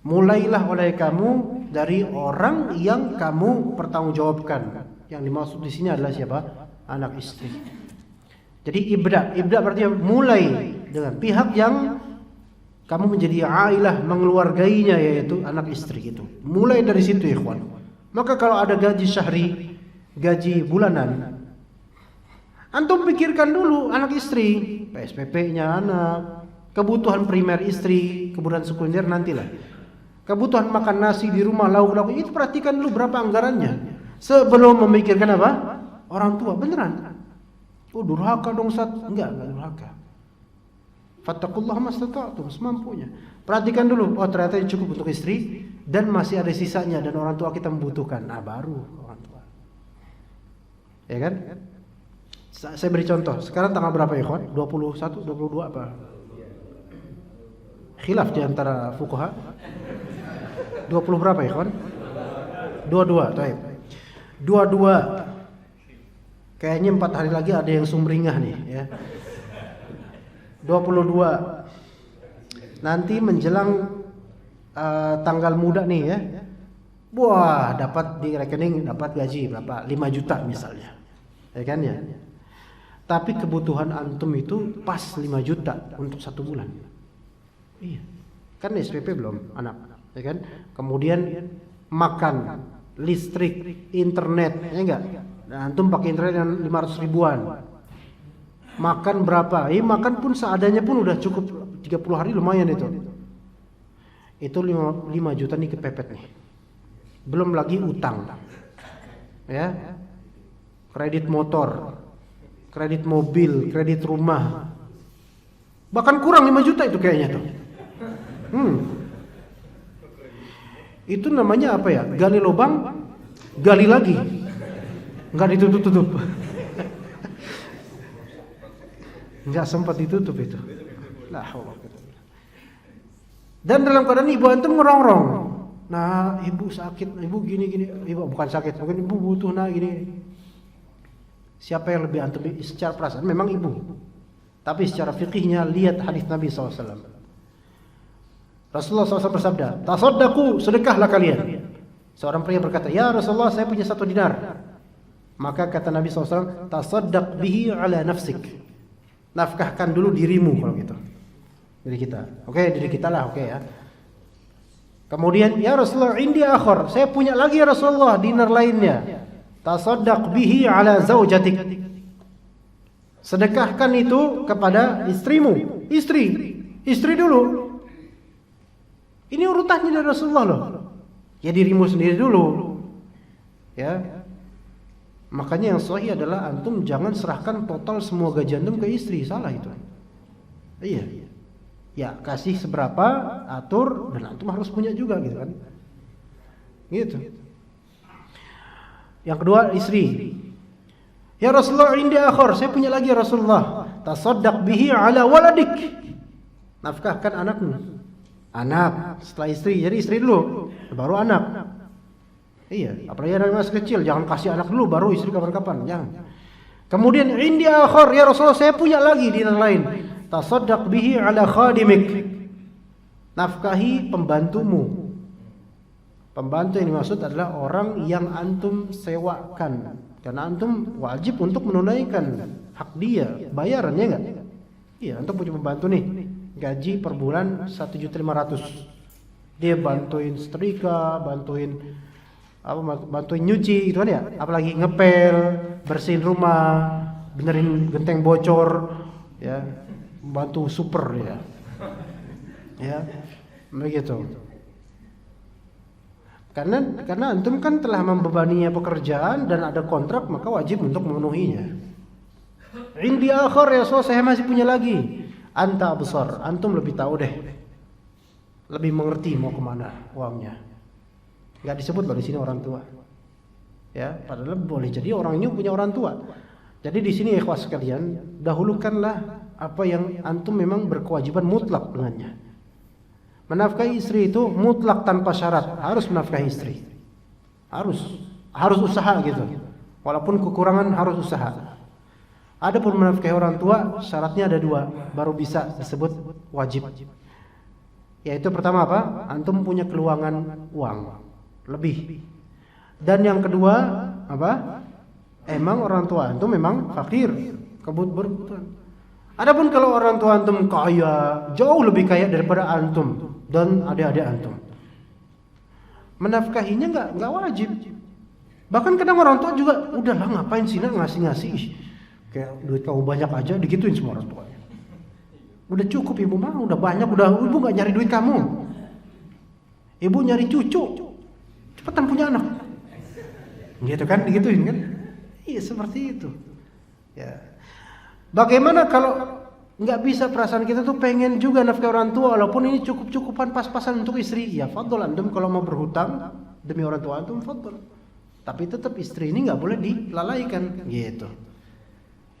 Mulailah oleh kamu dari orang yang kamu pertanggungjawabkan. Yang dimaksud di sini adalah siapa? Anak istri. Jadi ibda berarti mulai dengan pihak yang kamu menjadi ailah mengeluargainya, yaitu anak istri itu. Mulai dari situ ikhwan. Maka kalau ada gaji syahri, gaji bulanan, antum pikirkan dulu anak istri, PSPP-nya anak, kebutuhan primer istri, kebutuhan sekunder nantilah. Kebutuhan makan nasi di rumah, lauk-lauk itu perhatikan dulu berapa anggarannya sebelum memikirkan apa? Orang tua, beneran. Oh durhaka dong Ustaz. Enggak durhaka. Fattaqullaha mastata'tum, semampunya. Perhatikan dulu, oh ternyata cukup untuk istri dan masih ada sisanya dan orang tua kita membutuhkan. Nah, baru orang tua. Ya kan? Saya beri contoh. Sekarang tanggal berapa ya, kawan? 21, 22 apa? Khilaf di antara fuqaha. 20 berapa ya, kawan? 22, baik. 22. Kayaknya 4 hari lagi ada yang sumringah nih ya. 22. Nanti menjelang tanggal muda nih ya. Wah, dapat di rekening dapat gaji berapa? 5 juta misalnya. Ya kan ya? Tapi kebutuhan antum itu pas 5 juta untuk 1 bulan. Iya. Kan SPP belum anak, ya kan? Kemudian makan, listrik, internet, ya enggak? Nah, antum pakai internet yang 500 ribuan. Makan berapa? Makan pun seadanya pun udah cukup 30 hari lumayan itu. Itu 5 juta nih kepepet nih. Belum lagi utang. Ya. Kredit motor, kredit mobil, kredit rumah. Bahkan kurang 5 juta itu kayaknya tuh. Itu namanya apa ya? Gali lubang, gali lagi. Enggak ditutup-tutup. Enggak sempat ditutup itu. La haula. Dan dalam keadaan ibu antum ngerongrong. Nah, ibu sakit, ibu gini. Ibu bukan sakit, mungkin ibu butuh gini. Siapa yang lebih antum secara perasaan? Memang ibu. Tapi secara fikihnya lihat hadis Nabi SAW. Rasulullah SAW bersabda, "Tasaddaqu, sedekahlah kalian." Seorang pria berkata, "Ya Rasulullah, saya punya 1 dinar." Maka kata Nabi SAW, "Tasaddaq bihi ala nafsik." Nafkahkan dulu dirimu kalau gitu. Diri kita. Oke, diri kita lah, oke ya. Kemudian, "Ya Rasulullah, indi akhar." Saya punya lagi ya Rasulullah, dinar lainnya. "Tasaddaq bihi ala zaujatik." Sedekahkan itu kepada istrimu. Istri dulu. Ini urutannya dari Rasulullah loh. Ya dirimu sendiri dulu. Ya. Makanya yang sahih adalah antum jangan serahkan total semua gaji antum ke istri, salah itu. Iya. Ya, kasih seberapa, atur dan antum harus punya juga gitu kan. Gitu. Yang kedua, istri. "Ya Rasulullah, indi akhar." Saya punya lagi ya Rasulullah. "Tasaddaq bihi ala waladik." Nafkahkan anakmu. Anak, setelah istri. Jadi istri dulu, baru anak. Iya, apalagi anak masih kecil, jangan kasih anak dulu baru istri kapan-kapan, jangan. Kemudian indi akhar, "Ya Rasulullah, saya punya lagi dinar lain." "Tasaddaq bihi ala khadimik." Nafkahi pembantumu. Pembantu yang dimaksud adalah orang yang antum sewakan. Karena antum wajib untuk menunaikan hak dia, bayarannya enggak? Iya, antum punya pembantu nih. gaji per bulan 1.500.000. Dia bantuin setrika, bantuin nyuci gitu kan ya, apalagi ngepel, bersihin rumah, benerin genteng bocor, ya, bantu super ya, begitu. Karena antum kan telah membebaninya pekerjaan dan ada kontrak, maka wajib untuk memenuhinya. Indi akhar ya, saya masih punya lagi. Anta besar, antum lebih tahu deh, lebih mengerti mau kemana uangnya. Gak disebut loh di sini orang tua, ya. Padahal boleh jadi orang ini punya orang tua. Jadi di sini ikhwas sekalian, dahulukanlah apa yang antum memang berkewajiban mutlak dengannya. Menafkahi istri itu mutlak tanpa syarat, harus menafkahi istri. Harus usaha gitu. Walaupun kekurangan harus usaha. Adapun menafkahi orang tua syaratnya ada 2 baru bisa disebut wajib. Yaitu pertama apa? Antum punya keluangan uang lebih. Dan yang kedua apa? Emang orang tua antum memang fakir, kebutuhan. Adapun kalau orang tua antum kaya, jauh lebih kaya daripada antum dan adik-adik antum, menafkahinya nggak wajib. Bahkan kadang orang tua juga udahlah ngapain sih nak ngasih, kayak duit kamu banyak aja digituin semua orang tuanya. Udah cukup ibu mah, udah banyak, ibu nggak nyari duit kamu, ibu nyari cucu, cepetan punya anak, gitu kan, digituin kan? Iya seperti itu. Ya. Bagaimana kalau nggak bisa, perasaan kita tuh pengen juga nafkah orang tua, walaupun ini cukup-cukupan pas-pasan untuk istri. Ya fadl antum kalau mau berhutang demi orang tua antum fadl. Tapi tetap istri ini nggak boleh dilalaikan, gitu.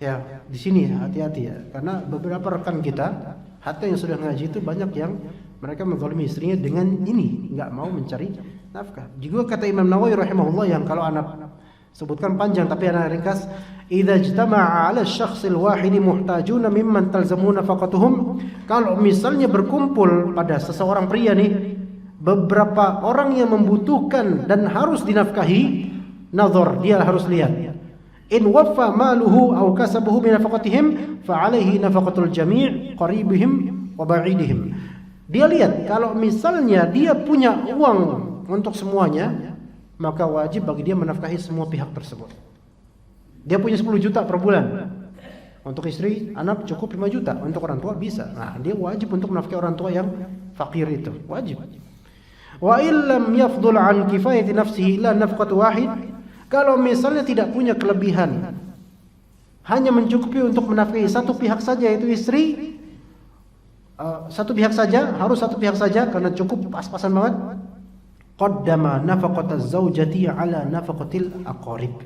Ya di sini hati-hati ya, karena beberapa rekan kita, hatta yang sudah ngaji itu banyak yang mereka menzalimi istrinya dengan ini, nggak mau mencari nafkah. Juga kata Imam Nawawi rahimahullah, yang kalau anak sebutkan panjang tapi anak ringkas, idza ijtama'a 'ala asy-syakhsil wahidi muhtajuna mimman talzamuna faqatuhum. Kalau misalnya berkumpul pada seseorang pria nih beberapa orang yang membutuhkan dan harus dinafkahi, nazar, dia harus lihat. In waffa maluhu aw kasabuhu min nafaqatihim fa 'alaihi nafaqatul jami' qaribihim wa ba'idihim. Dia lihat kalau misalnya dia punya uang untuk semuanya, maka wajib bagi dia menafkahi semua pihak tersebut. Dia punya 10 juta per bulan. Untuk istri, anak cukup 5 juta. Untuk orang tua bisa. Nah, dia wajib untuk menafkahi orang tua yang fakir itu. Wajib. Wa illam yafdul an kifayati nafsihi illa nafqatu wahid. Kalau misalnya tidak punya kelebihan, hanya mencukupi untuk menafkahi satu pihak saja, yaitu istri, satu pihak saja, harus satu pihak saja karena cukup pas-pasan banget. Qaddama nafaqataz zaujati ala nafaqatil aqarib.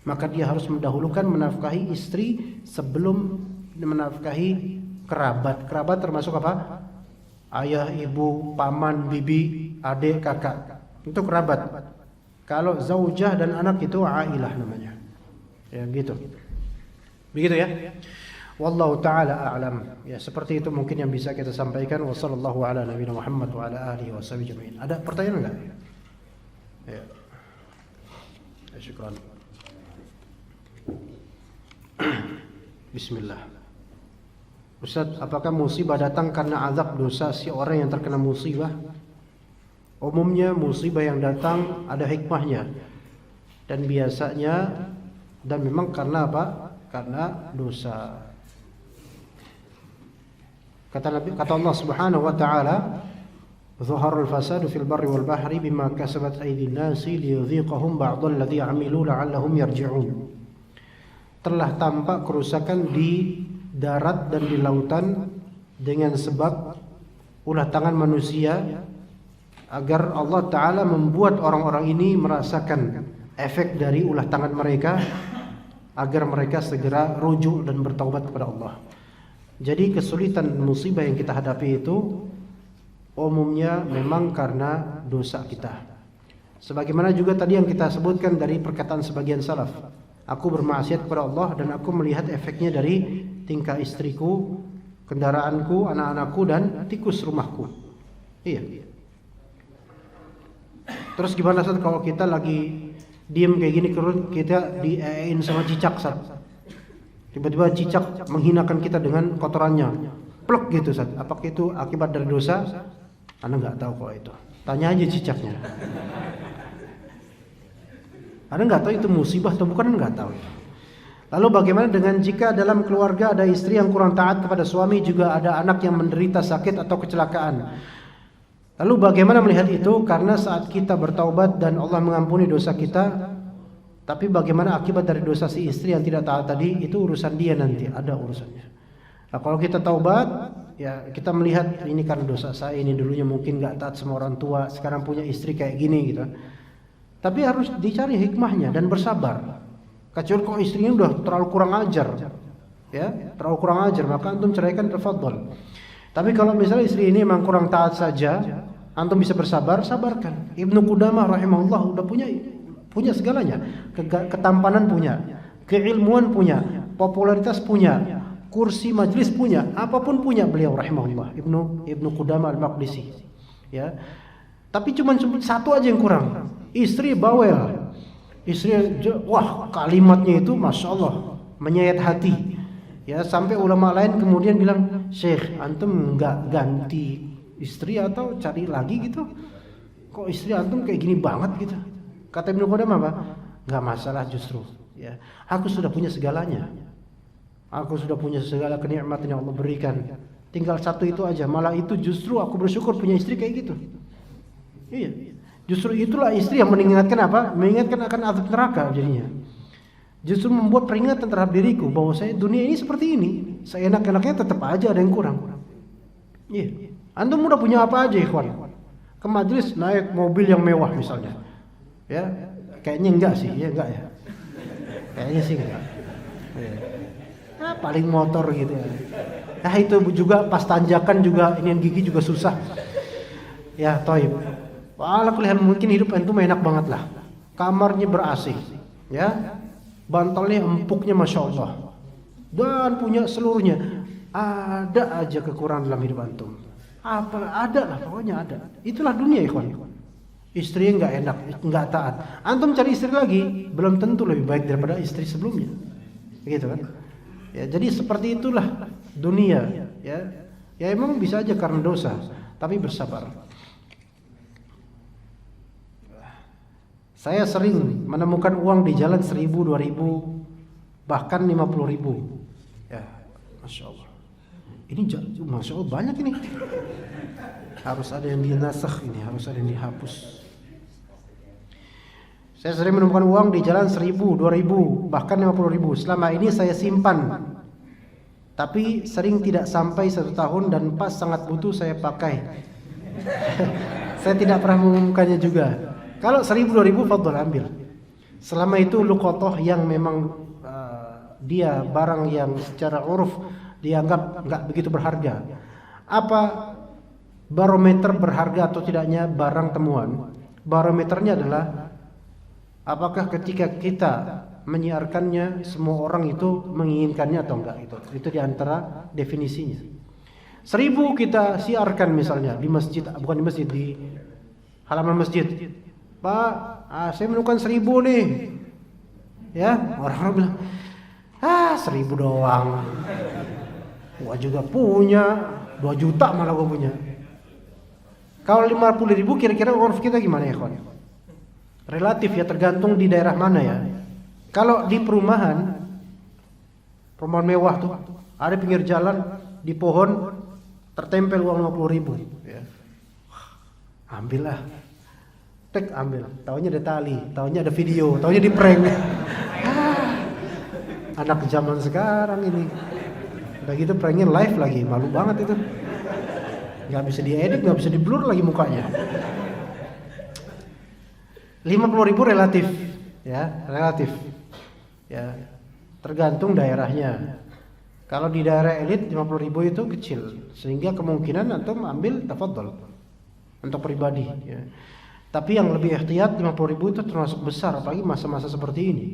Maka dia harus mendahulukan menafkahi istri sebelum menafkahi kerabat. Kerabat termasuk apa? Ayah, ibu, paman, bibi, adik, kakak. Itu kerabat. Kalau zaujah dan anak itu ailah namanya. Ya gitu. Begitu ya. Wallahu taala a'lam. Ya seperti itu mungkin yang bisa kita sampaikan. Wassallallahu ala nabiyina Muhammad wa ala alihi washabihi ajmain. Ada pertanyaan enggak? Ya. Syukran. Bismillah. Ustaz, apakah musibah datang karena azab dosa si orang yang terkena musibah? Umumnya musibah yang datang ada hikmahnya. Dan biasanya, dan memang karena apa? Karena dosa. Kata Allah Subhanahu wa taala, "Zaharul fasadu fil barri wal bahri bima kasabat aydin nasi liyudhiqahum ba'dal ladzi 'amilu la'allahum yarji'un." Telah tampak kerusakan di darat dan di lautan dengan sebab ulah tangan manusia, agar Allah Ta'ala membuat orang-orang ini merasakan efek dari ulah tangan mereka, agar mereka segera rujuk dan bertaubat kepada Allah. Jadi kesulitan musibah yang kita hadapi itu umumnya memang karena dosa kita. Sebagaimana juga tadi yang kita sebutkan dari perkataan sebagian salaf, aku bermaksiat kepada Allah dan aku melihat efeknya dari tingkah istriku, kendaraanku, anak-anakku, dan tikus rumahku. Iya. Terus gimana Ustaz kalau kita lagi diem kayak gini, kita diein sama cicak, Ustaz? Tiba-tiba cicak menghinakan kita dengan kotorannya. plek gitu Ustaz. Apakah itu akibat dari dosa? Anda nggak tahu kalau itu. Tanya aja cicaknya. Anda nggak tahu itu musibah atau bukan, nggak tahu. Lalu bagaimana dengan jika dalam keluarga ada istri yang kurang taat kepada suami, juga ada anak yang menderita sakit atau kecelakaan? Lalu bagaimana melihat itu? Karena saat kita bertaubat dan Allah mengampuni dosa kita, tapi bagaimana akibat dari dosa si istri yang tidak taat tadi? Itu urusan dia nanti, ada urusannya. Nah, kalau kita taubat, ya kita melihat ini karena dosa saya, ini dulunya mungkin nggak taat sama orang tua, sekarang punya istri kayak gini gitu. Tapi harus dicari hikmahnya dan bersabar. Kecuali kalau istrinya udah terlalu kurang ajar, ya terlalu kurang ajar, maka antum ceraikan, tafadhol. Tapi kalau misalnya istri ini memang kurang taat saja, antum bisa bersabar, sabarkan. Ibnu Qudamah rahimahullah udah punya segalanya, ketampanan punya, keilmuan punya, popularitas punya, kursi majlis punya, apapun punya beliau rahimahullah, Ibnu Qudamah al-Maqdisi. Ya. Tapi cuma satu aja yang kurang. Istri bawel. Istri, wah kalimatnya itu masya Allah menyayat hati. Ya, sampai ulama lain kemudian bilang, "Syekh, antum nggak ganti istri atau cari lagi gitu? Kok istri antum kayak gini banget gitu?" Kata Ibnu Qudamah apa? Nggak masalah justru. Ya, aku sudah punya segalanya. Aku sudah punya segala kenikmatan yang Allah berikan. Tinggal satu itu aja. Malah itu justru aku bersyukur punya istri kayak gitu. Iya. Justru itulah istri yang mengingatkan apa? Mengingatkan akan azab neraka jadinya. Justru membuat peringatan terhadap diriku bahwa saya dunia ini seperti ini. Saya enak-enaknya tetap aja ada yang kurang. Iya. Antum udah punya apa aja, ikhwan? Ke majelis naik mobil yang mewah misalnya. Ya, kayaknya enggak sih, ya enggak ya. Kayaknya sih enggak. Ya. Nah, paling motor gitu ya. Nah, itu juga pas tanjakan juga inian gigi juga susah. Ya, toib. Wala kelihatan mungkin hidup antum enak banget lah. Kamarnya ber-AC, ya. Bantalnya empuknya masya Allah. Dan punya seluruhnya. Ada aja kekurangan dalam hidup antum. Apa ada lah, pokoknya ada. Itulah dunia, ikhwan. Istri nggak enak, nggak taat. Antum cari istri lagi, belum tentu lebih baik daripada istri sebelumnya. Begitu kan? Ya, jadi seperti itulah dunia, ya. Ya emang bisa aja karena dosa, tapi bersabar. Saya sering menemukan uang di jalan 1.000, 2.000, bahkan 50.000. Ya, masya Allah. Ini masya Allah banyak ini. Harus ada yang dinasakh ini, harus ada yang dihapus. Saya sering menemukan uang di jalan 1.000, 2.000, bahkan 50.000. Selama ini saya simpan, tapi sering tidak sampai 1 tahun dan pas sangat butuh saya pakai. Saya tidak pernah mengumumkannya juga. Kalau 1.000, 2.000 fadhol ambil. Selama itu luqatoh yang memang dia barang yang secara uruf dianggap nggak begitu berharga. Apa barometer berharga atau tidaknya barang temuan? Barometernya adalah apakah ketika kita menyiarkannya semua orang itu menginginkannya atau enggak, itu diantara definisinya. 1.000 kita siarkan misalnya di masjid, bukan di masjid, di halaman masjid. Pak, saya menemukan 1.000 nih. Ya, orang bilang, 1.000 doang. Gua juga punya 2 juta malah gua punya. Kalau 50.000 kira-kira uruf kita gimana ya, kawan? Relatif ya, tergantung di daerah mana ya. Kalau di perumahan mewah tuh, ada pinggir jalan, di pohon tertempel uang 50.000. Ya. Ambillah. Tek ambil. Taunya ada tali, taunya ada video, taunya di prank. Anak zaman sekarang ini. Udah gitu pranknya live lagi, malu banget itu. Gak bisa diedit, gak bisa di blur lagi mukanya. 50.000 relatif, ya relatif, ya tergantung daerahnya. Kalau di daerah elit 50.000 itu kecil, sehingga kemungkinan antum ambil tafadhol untuk pribadi. Ya. Tapi yang lebih ihtiyat 50.000 itu termasuk besar, apalagi masa-masa seperti ini.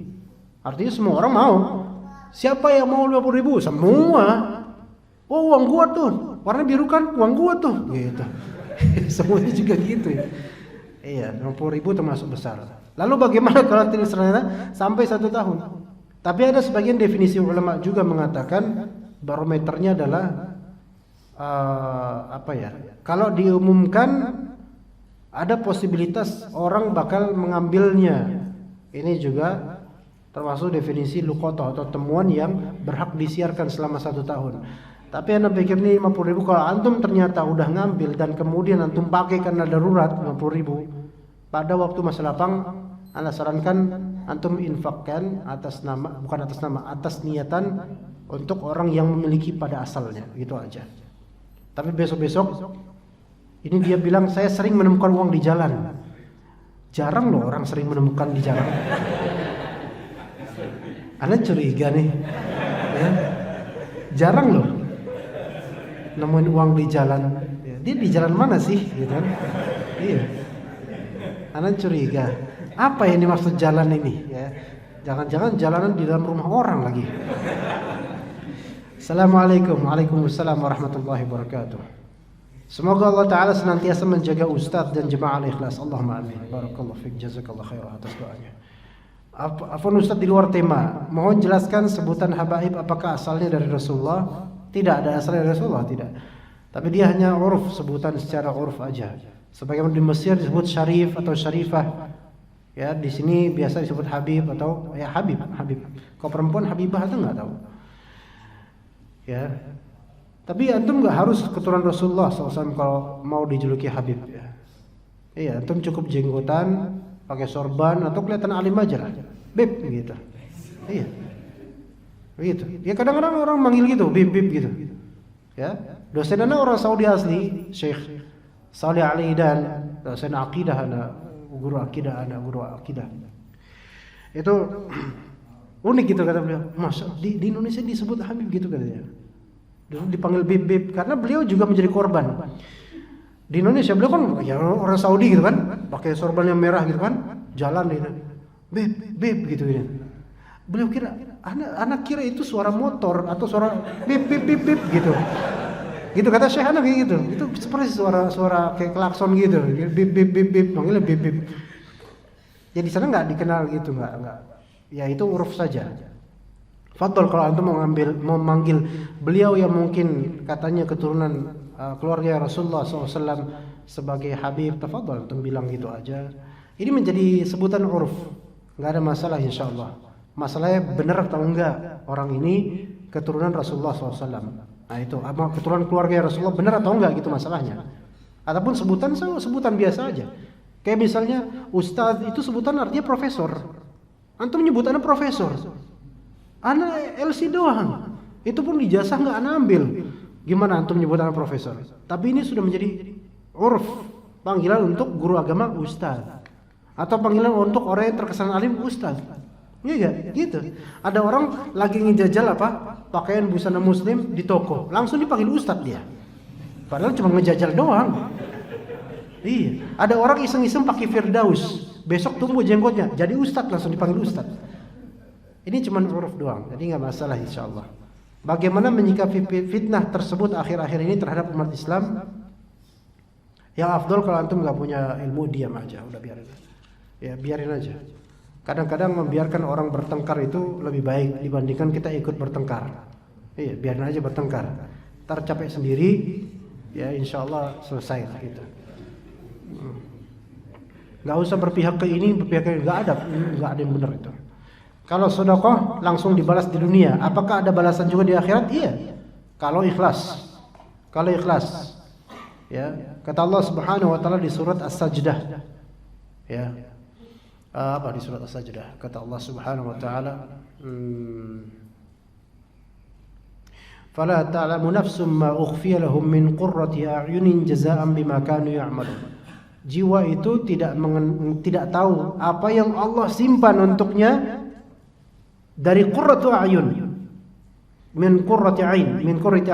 Artinya semua orang mau. Siapa yang mau 50.000? Semua. Oh, uang gua tuh, warna biru kan, uang gua tuh, gitu. Semuanya juga gitu ya. Iya, 50.000 termasuk besar. Lalu bagaimana kalau ternyata sampai 1 tahun? Tapi ada sebagian definisi ulama juga mengatakan barometernya adalah kalau diumumkan ada posibilitas orang bakal mengambilnya. Ini juga termasuk definisi luqatah atau temuan yang berhak disiarkan selama 1 tahun. Tapi anda pikir nih 50.000, kalau antum ternyata udah ngambil dan kemudian antum pakai karena darurat 50.000, pada waktu masa lapang anda sarankan antum infakkan atas niatan untuk orang yang memiliki pada asalnya, gitu aja. Tapi besok-besok ini dia bilang saya sering menemukan uang di jalan. Jarang loh orang sering menemukan di jalan. Anda curiga nih, ya? Jarang loh nemuin uang di jalan. Dia di jalan mana sih, gitu kan? Iya. Anda curiga. Apa yang dimaksud jalan ini? Ya, jangan-jangan jalanan di dalam rumah orang lagi. Assalamualaikum, waalaikumsalam warahmatullahi wabarakatuh. Semoga Allah Ta'ala senantiasa menjaga Ustadz dan jemaah Al-Ikhlas. Allahumma amin. Barakallahu fiik, jazakallahu khairan atas doanya. Afwan Ustadz, di luar tema, mohon jelaskan sebutan habaib apakah asalnya dari Rasulullah? Tidak ada asalnya dari Rasulullah, tidak. Tapi dia hanya uruf, sebutan secara uruf aja. Sebagaimana di Mesir disebut syarif atau syarifah. Ya, di sini biasa disebut habib atau ya habib. Kalau perempuan habibah itu enggak tahu. Ya. Tapi antum enggak harus keturunan Rasulullah SAW kalau mau dijuluki habib, ya. Iya, antum cukup jenggotan, pakai sorban atau kelihatan alim aja lah. Bib gitu. Iya. Begitu. Ya kadang-kadang orang manggil gitu, bib gitu. Ya. Dosen ana orang Saudi asli, Syekh Saleh Al-Idan, dosen akidah ana, guru akidah. Itu unik gitu kata beliau. Masa di Indonesia disebut habib gitu katanya. Dulu dipanggil bib karena beliau juga menjadi korban. Di Indonesia beliau kan ya orang Saudi gitu kan, pakai sorban yang merah gitu kan, jalan gitu. Bib gitu. Beliau kira anak kira itu suara motor atau suara bip gitu. Gitu kata Syekh anak kayak gitu. Itu seperti suara kayak klakson gitu. Bip manggilnya bip. Ya di sana enggak dikenal gitu, enggak. Ya itu uruf saja. Fadhol kalau antum mau manggil beliau yang mungkin katanya keturunan keluarga Rasulullah SAW sebagai habib, tafadhol antum bilang gitu aja. Ini menjadi sebutan uruf. Enggak ada masalah insyaallah. Masalahnya benar atau enggak orang ini keturunan Rasulullah SAW. Nah itu, apa keturunan keluarga Rasulullah benar atau enggak gitu masalahnya. Ataupun sebutan biasa aja. Kayak misalnya ustadz itu sebutan artinya profesor. Antum menyebut anak profesor. Anak LC doang. Itu pun ijazah enggak anak ambil. Gimana antum menyebut anak profesor? Tapi ini sudah menjadi uruf, panggilan untuk guru agama ustadz. Atau panggilan untuk orang yang terkesan alim ustadz. Iya gak? Gitu. Ada orang lagi ngejajal pakaian busana muslim di toko, langsung dipanggil ustadz dia. Padahal cuma ngejajal doang. Iya. Ada orang iseng-iseng pakai firdaus, besok tumbuh jenggotnya, jadi ustadz, langsung dipanggil ustadz. Ini cuma huruf doang, jadi nggak masalah insyaallah. Bagaimana menyikapi fitnah tersebut akhir-akhir ini terhadap umat Islam? Yang afdol kalau antum nggak punya ilmu, diam aja, udah biarin. Ya biarin aja. Kadang-kadang membiarkan orang bertengkar itu lebih baik dibandingkan kita ikut bertengkar. Iya, biarin aja bertengkar. Ntar capek sendiri, ya insyaallah selesai gitu. Nggak usah berpihak ke ini, berpihak ke nggak ada yang benar itu. Kalau sedekah langsung dibalas di dunia, apakah ada balasan juga di akhirat? Iya. Kalau ikhlas. Ya, kata Allah Subhanahu wa taala di surat As-Sajdah. Ya. Apa di surat As-Sajdah? Kata Allah Subhanahu wa taala, "Fala ta'lamu nafsum ma ukhfiya lahum min qurrati a'yunin jazaa'an bima kanu ya'malun." Jiwa itu tidak tahu apa yang Allah simpan untuknya dari qurratu a'yun. Min qurrati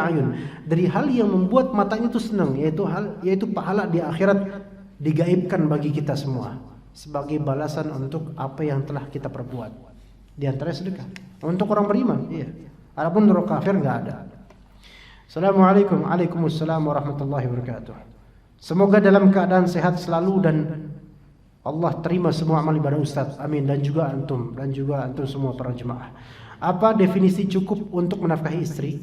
a'yun, dari hal yang membuat matanya itu senang, yaitu pahala di akhirat digaibkan bagi kita semua sebagai balasan untuk apa yang telah kita perbuat. Di antaranya sedekah untuk orang beriman, iya. Adapun orang kafir enggak ada. Assalamualaikum, waalaikumsalam warahmatullahi wabarakatuh. Semoga dalam keadaan sehat selalu dan Allah terima semua amal ibadah Ustaz. Amin. Dan juga antum semua para jemaah. Apa definisi cukup untuk menafkahi istri?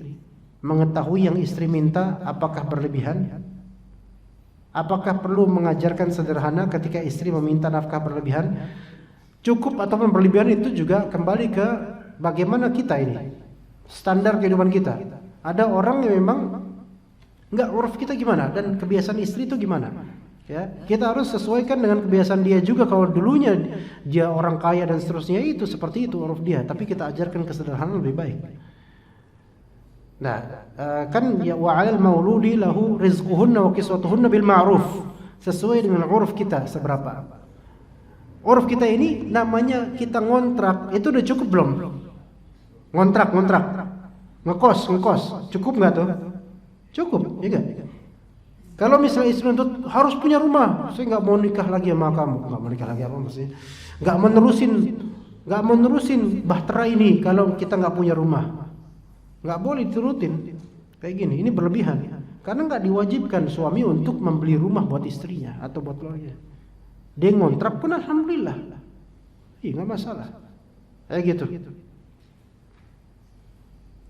mengetahui yang istri minta apakah berlebihan? Apakah perlu mengajarkan sederhana ketika istri meminta nafkah berlebihan? Cukup ataupun berlebihan itu juga kembali ke bagaimana kita ini, standar kehidupan kita. Ada orang yang memang enggak, uruf kita gimana dan kebiasaan istri itu gimana? Ya, kita harus sesuaikan dengan kebiasaan dia juga. Kalau dulunya dia orang kaya dan seterusnya, itu seperti itu uruf dia, tapi kita ajarkan kesederhanaan lebih baik. Nah, kan ya wa'al mauludi lahu rizquhunna wa kiswatuhunna bil ma'ruf. Sesuai dengan uruf kita seberapa. Uruf kita ini namanya kita ngontrak, itu udah cukup belum? Ngontrak. Ngekos, cukup enggak tuh? Cukup, ya enggak? Kalau misalnya istri menuntut harus punya rumah, saya enggak mau nikah lagi sama kamu. Enggak mau nikah lagi apa maksudnya? Enggak menerusin bahtera ini kalau kita enggak punya rumah. Enggak boleh diturutin. Kayak gini, ini berlebihan. Karena enggak diwajibkan suami untuk membeli rumah buat istrinya atau buat keluarga. Dia ngontrak pun alhamdulillah. Enggak masalah. Kayak gitu.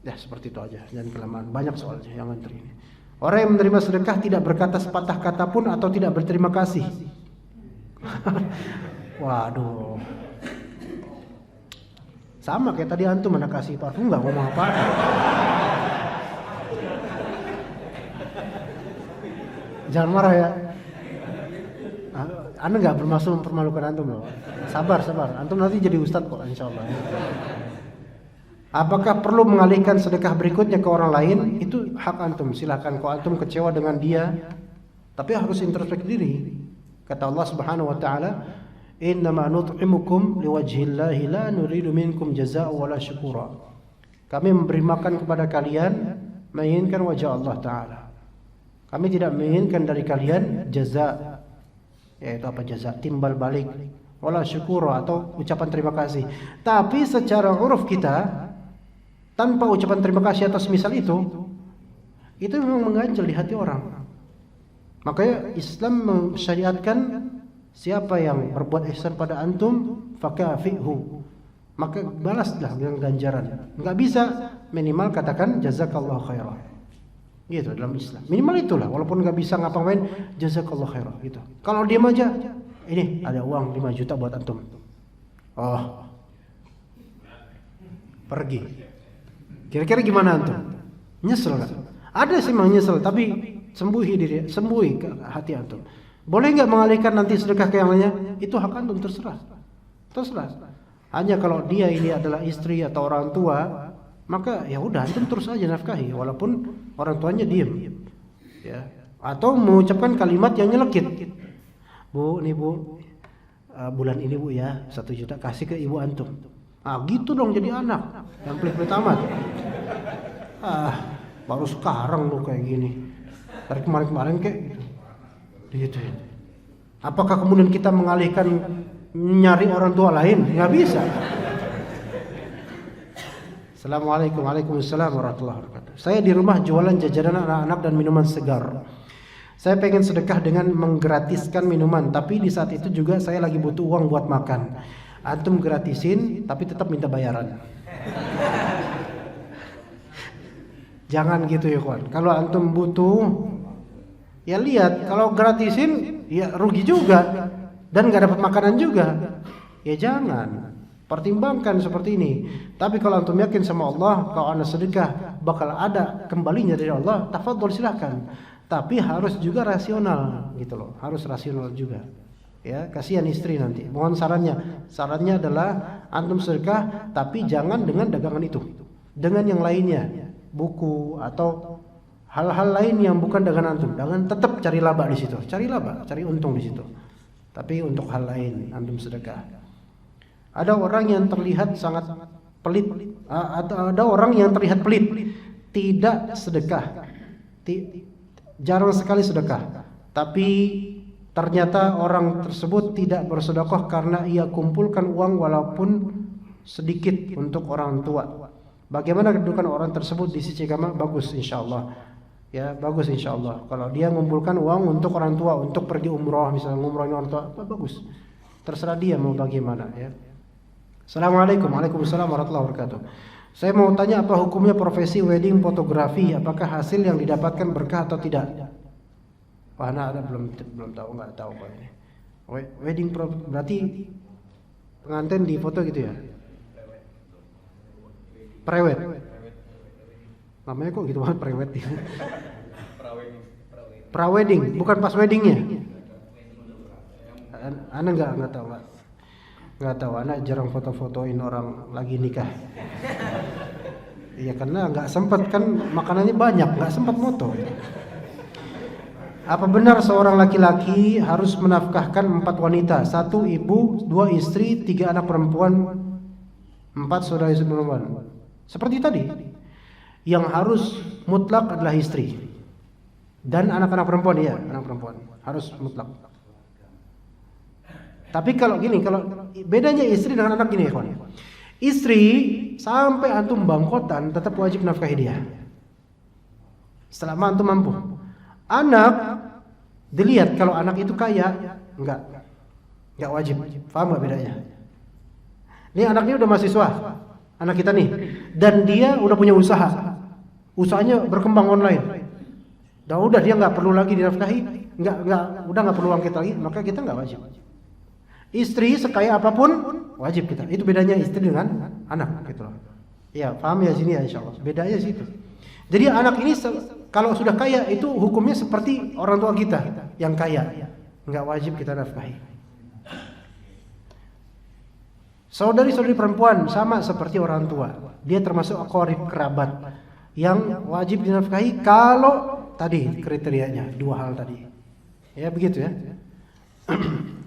Ya seperti itu aja, jangan kelamaan. Banyak soalnya yang antri ini. Orang yang menerima sedekah tidak berkata sepatah kata pun atau tidak berterima kasih. Waduh. Sama kayak tadi antum mana kasih parfum enggak ngomong apa-apa. Jangan marah ya. Anda enggak bermaksud mempermalukan antum loh. Sabar. Antum nanti jadi ustadz kok insyaallah. Apakah perlu mengalihkan sedekah berikutnya ke orang lain? Itu hak antum, silakan. Kalau antum kecewa dengan dia, tapi harus introspeksi diri. Kata Allah Subhanahu wa taala, "Innama nut'imukum liwajhillahi la nuridu minkum jazaa'an wala syukura." Kami memberi makan kepada kalian menginginkan wajah Allah taala. Kami tidak menginginkan dari kalian jaza, yaitu apa jaza? Timbal balik, wala syukura atau ucapan terima kasih. Tapi secara uruf kita tanpa ucapan terima kasih atas misal itu memang mengganjal di hati orang. Makanya Islam mensyariatkan siapa yang berbuat ihsan pada antum fakafihu, maka balaslah dengan ganjaran. Enggak bisa, minimal katakan jazakallahu khairan. Gitu dalam Islam. Minimal itulah, walaupun enggak bisa ngapa-ngapain jazakallahu khairan gitu. Kalau diam aja, ini ada uang 5 juta buat antum. Oh. Pergi. Kira-kira gimana antum? Nyesel enggak? Ada sih memang nyesel, tapi sembuhi ke hati antum. Boleh enggak mengalihkan nanti sedekah ke yang lainnya? Itu hak antum, terserah. Hanya kalau dia ini adalah istri atau orang tua, maka ya udah antum terus aja nafkahi walaupun orang tuanya diam. Ya. Atau mengucapkan kalimat yang nyelekit. Bu, nih Bu, bulan ini Bu ya 1 juta kasih ke ibu antum. Gitu dong jadi anak yang pelit-pelit amat. Baru sekarang lu kayak gini. Dari kemarin-kemarin kayak gitu. Apakah kemudian kita mengalihkan nyari orang tua lain? Nggak bisa. Assalamualaikum warahmatullahi wabarakatuh. Saya di rumah jualan jajanan anak-anak dan minuman segar. Saya pengen sedekah dengan menggratiskan minuman, tapi di saat itu juga saya lagi butuh uang buat makan. Antum gratisin tapi tetap minta bayaran. Jangan gitu ya kawan. Kalau antum butuh, ya lihat. Kalau gratisin, ya rugi juga dan nggak dapat makanan juga. Ya jangan. Pertimbangkan seperti ini. Tapi kalau antum yakin sama Allah, kalau anda sedekah bakal ada kembalinya dari Allah, tafadhol silakan. Tapi harus juga rasional, gitu loh. Harus rasional juga. Ya, kasihan istri nanti. Mohon sarannya adalah antum sedekah tapi jangan dengan dagangan itu. Dengan yang lainnya, buku atau hal-hal lain yang bukan dagangan antum. Jangan tetap cari laba di situ. Cari untung di situ. Tapi untuk hal lain antum sedekah. Ada orang yang terlihat sangat pelit. Ada orang yang terlihat pelit, tidak sedekah. Jarang sekali sedekah. Tapi ternyata orang tersebut tidak bersedekah karena ia kumpulkan uang walaupun sedikit untuk orang tua. Bagaimana kedudukan orang tersebut di sisi agama? Bagus insyaallah. Ya, bagus insyaallah. Kalau dia mengumpulkan uang untuk orang tua, untuk pergi umroh misalnya, ngumrohin orang tua, bagus. Terserah dia mau bagaimana ya. Assalamualaikum warahmatullahi wabarakatuh. Saya mau tanya apa hukumnya profesi wedding fotografi? Apakah hasil yang didapatkan berkah atau tidak? Wah, ada belum tahu, nggak tahu Pak ini. Wedding berarti pengantin di foto gitu ya? Prewed. Namanya kok gitu banget prewed ya? Prawedding, bukan pas weddingnya. Ana nggak tahu Pak. Nggak tahu, anak jarang foto-fotoin orang lagi nikah. Iya karena nggak sempat kan, makanannya banyak, nggak sempat foto. Apa benar seorang laki-laki harus menafkahkan 4 wanita, 1 ibu, 2 istri, 3 anak perempuan, 4 saudara istri perempuan? Seperti tadi, yang harus mutlak adalah istri dan anak-anak perempuan, ya anak perempuan harus mutlak. Tapi kalau gini, kalau bedanya istri dengan anak gini ya kawan. Istri sampai antum bangkotan tetap wajib nafkahi dia. Selama antum mampu. Anak dilihat kalau anak itu kaya, enggak wajib. Paham enggak bedanya? Ini anaknya udah mahasiswa, anak kita nih, dan dia udah punya usaha. Usahanya berkembang online. Dan udah dia enggak perlu lagi dinafkahi, udah enggak perlu uang kita lagi, maka kita enggak wajib. Istri sekaya apapun wajib kita. Itu bedanya istri dengan anak gitu loh. Ya, paham ya sini ya insyaallah. Bedanya situ. Jadi anak ini kalau sudah kaya itu hukumnya seperti orang tua kita yang kaya. Enggak wajib kita nafkahi. Saudari-saudari perempuan sama seperti orang tua. Dia termasuk aqarib kerabat yang wajib dinafkahi kalau tadi kriterianya 2 hal tadi. Ya begitu ya.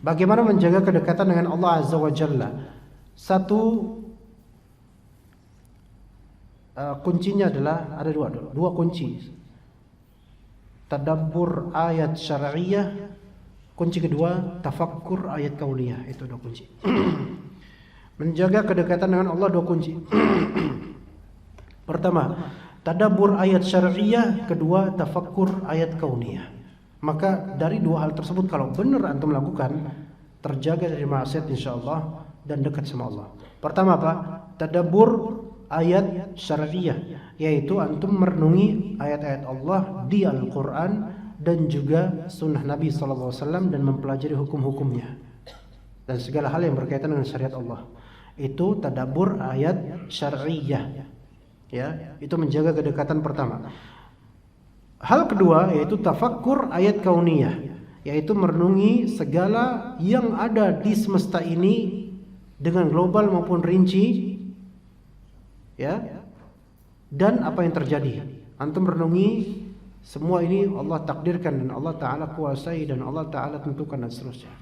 Bagaimana menjaga kedekatan dengan Allah Azza wa Jalla? Satu, kuncinya adalah ada dua kunci. Tadabbur ayat syar'iyah. Kunci kedua, tafakkur ayat kauniyah. Itu 2 kunci. Menjaga kedekatan dengan Allah 2 kunci. Pertama, tadabbur ayat syar'iyah. Kedua, tafakkur ayat kauniyah. Maka dari 2 hal tersebut kalau benar antum lakukan, terjaga dari maksiat insyaallah dan dekat sama Allah. Pertama apa? Tadabbur ayat syar'iyah, yaitu antum merenungi ayat-ayat Allah di Al-Qur'an dan juga sunnah Nabi sallallahu alaihi wasallam dan mempelajari hukum-hukumnya dan segala hal yang berkaitan dengan syariat Allah. Itu tadabbur ayat syar'iyah. Ya, itu menjaga kedekatan pertama. Hal kedua yaitu tafakkur ayat kauniyah, yaitu merenungi segala yang ada di semesta ini dengan global maupun rinci, ya, dan apa yang terjadi. Antum merenungi semua ini Allah takdirkan dan Allah Ta'ala kuasai dan Allah Ta'ala tentukan dan seterusnya.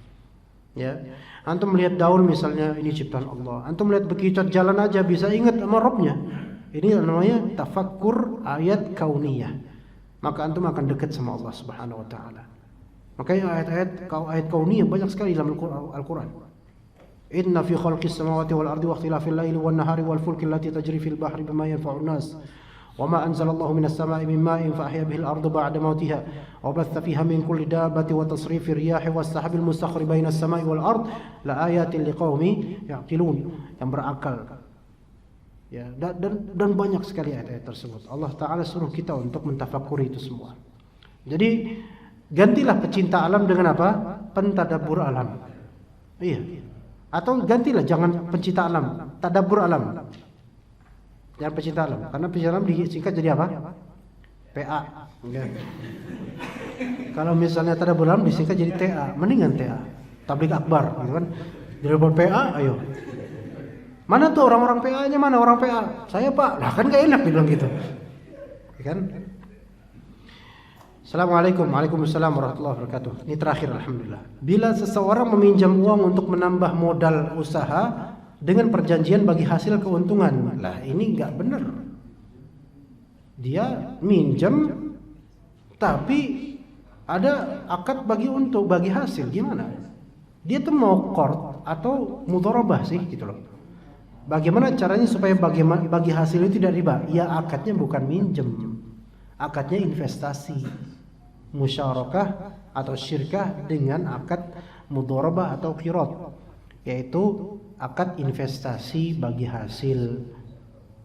Ya, antum melihat daun misalnya, ini ciptaan Allah. Antum melihat bekicot jalan aja bisa ingat sama Rabbnya. Ini namanya tafakkur ayat kauniyah. Maka antum akan dekat sama Allah Subhanahu wa taala. Makanya ayat kauniyah banyak sekali dalam Al-Qur'an. Inna fi khalqis samawati wal ardi wa ikhtilafil laili wan nahari wal fulki allati tajri fil bahri bima yanfa'un nas. Wa ma anzalallahu minas sama'i min ma'in fa ahya bihi al-ardha ba'da mawtiha wa batha fiha min kulli dabbati wa tasrifir riyahi was sahabil mustakhri bainas sama'i wal ard la ayatin liqaumin yaqilun, yang berakal. Ya, dan banyak sekali ayat-ayat tersebut. Allah Ta'ala suruh kita untuk mentafakuri itu semua. Jadi gantilah pecinta alam dengan apa? Pentadabbur alam. Iya. Atau gantilah jangan pencinta alam, tadabbur alam. Jangan pecinta alam, karena pecinta alam disingkat jadi apa? PA. Enggak. Kalau misalnya tadabbur alam disingkat jadi TA, mendingan TA. Tabligh akbar, gitu kan? Daripada PA, ayo. Mana tuh orang-orang PA-nya, mana orang PA? Saya Pak, lah kan gak enak dibilang gitu. Ya kan? Assalamualaikum, waalaikumsalam warahmatullahi wabarakatuh. Ini terakhir alhamdulillah. Bila seseorang meminjam uang untuk menambah modal usaha dengan perjanjian bagi hasil keuntungan, lah ini nggak benar. Dia minjam tapi ada akad bagi hasil, gimana? Dia tuh mau qard atau mudharabah sih gitu loh. Bagaimana caranya supaya bagi hasil itu tidak riba? Ya akadnya bukan minjem, akadnya investasi, musyarakah atau syirkah dengan akad mudharabah atau qirat, yaitu akad investasi bagi hasil.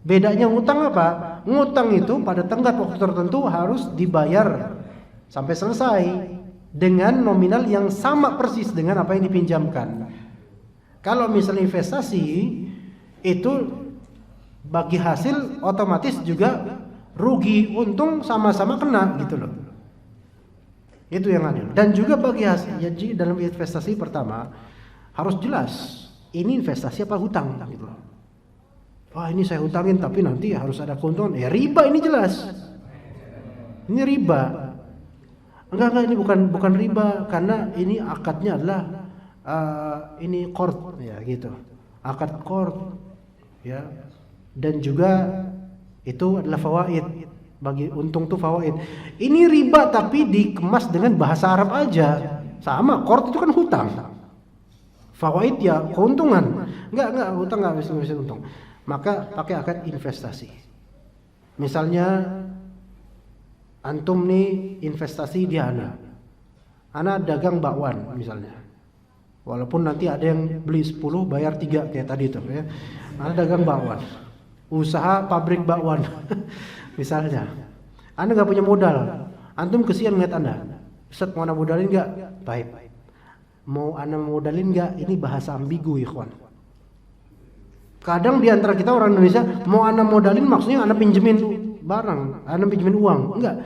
Bedanya ngutang apa? Ngutang itu pada tenggat waktu tertentu harus dibayar sampai selesai dengan nominal yang sama persis dengan apa yang dipinjamkan. Kalau misalnya investasi itu bagi hasil otomatis juga rugi, untung sama-sama kena gitu loh. Itu yang adil. Dan juga bagi hasil, jadi dalam investasi pertama harus jelas ini investasi apa hutang gitu loh. Wah, ini saya hutangin tapi nanti harus ada keuntungan. Ya riba ini jelas. Ini riba. Enggak, ini bukan riba karena ini akadnya adalah ini qard ya gitu. Akad qard ya. Dan juga itu adalah fawaid. Bagi untung tuh fawaid. Ini riba tapi dikemas dengan bahasa Arab aja. Sama, qard itu kan hutang. Fawaid ya keuntungan. Enggak, hutang enggak bisa untung. Maka pakai akad investasi. Misalnya antum nih investasi di ana dagang bakwan misalnya. Walaupun nanti ada yang beli 10 bayar 3 kayak tadi tuh ya. Ana dagang bakwan. Usaha pabrik bakwan. Misalnya. Ana enggak punya modal. Antum kesian ngeliat Anda. Ustaz mau ana modalin enggak? Baik. Mau ana modalin enggak? Ini bahasa ambigu, ikhwan. Kadang di antara kita orang Indonesia mau ana modalin maksudnya ana pinjemin barang, ana pinjemin uang. Enggak.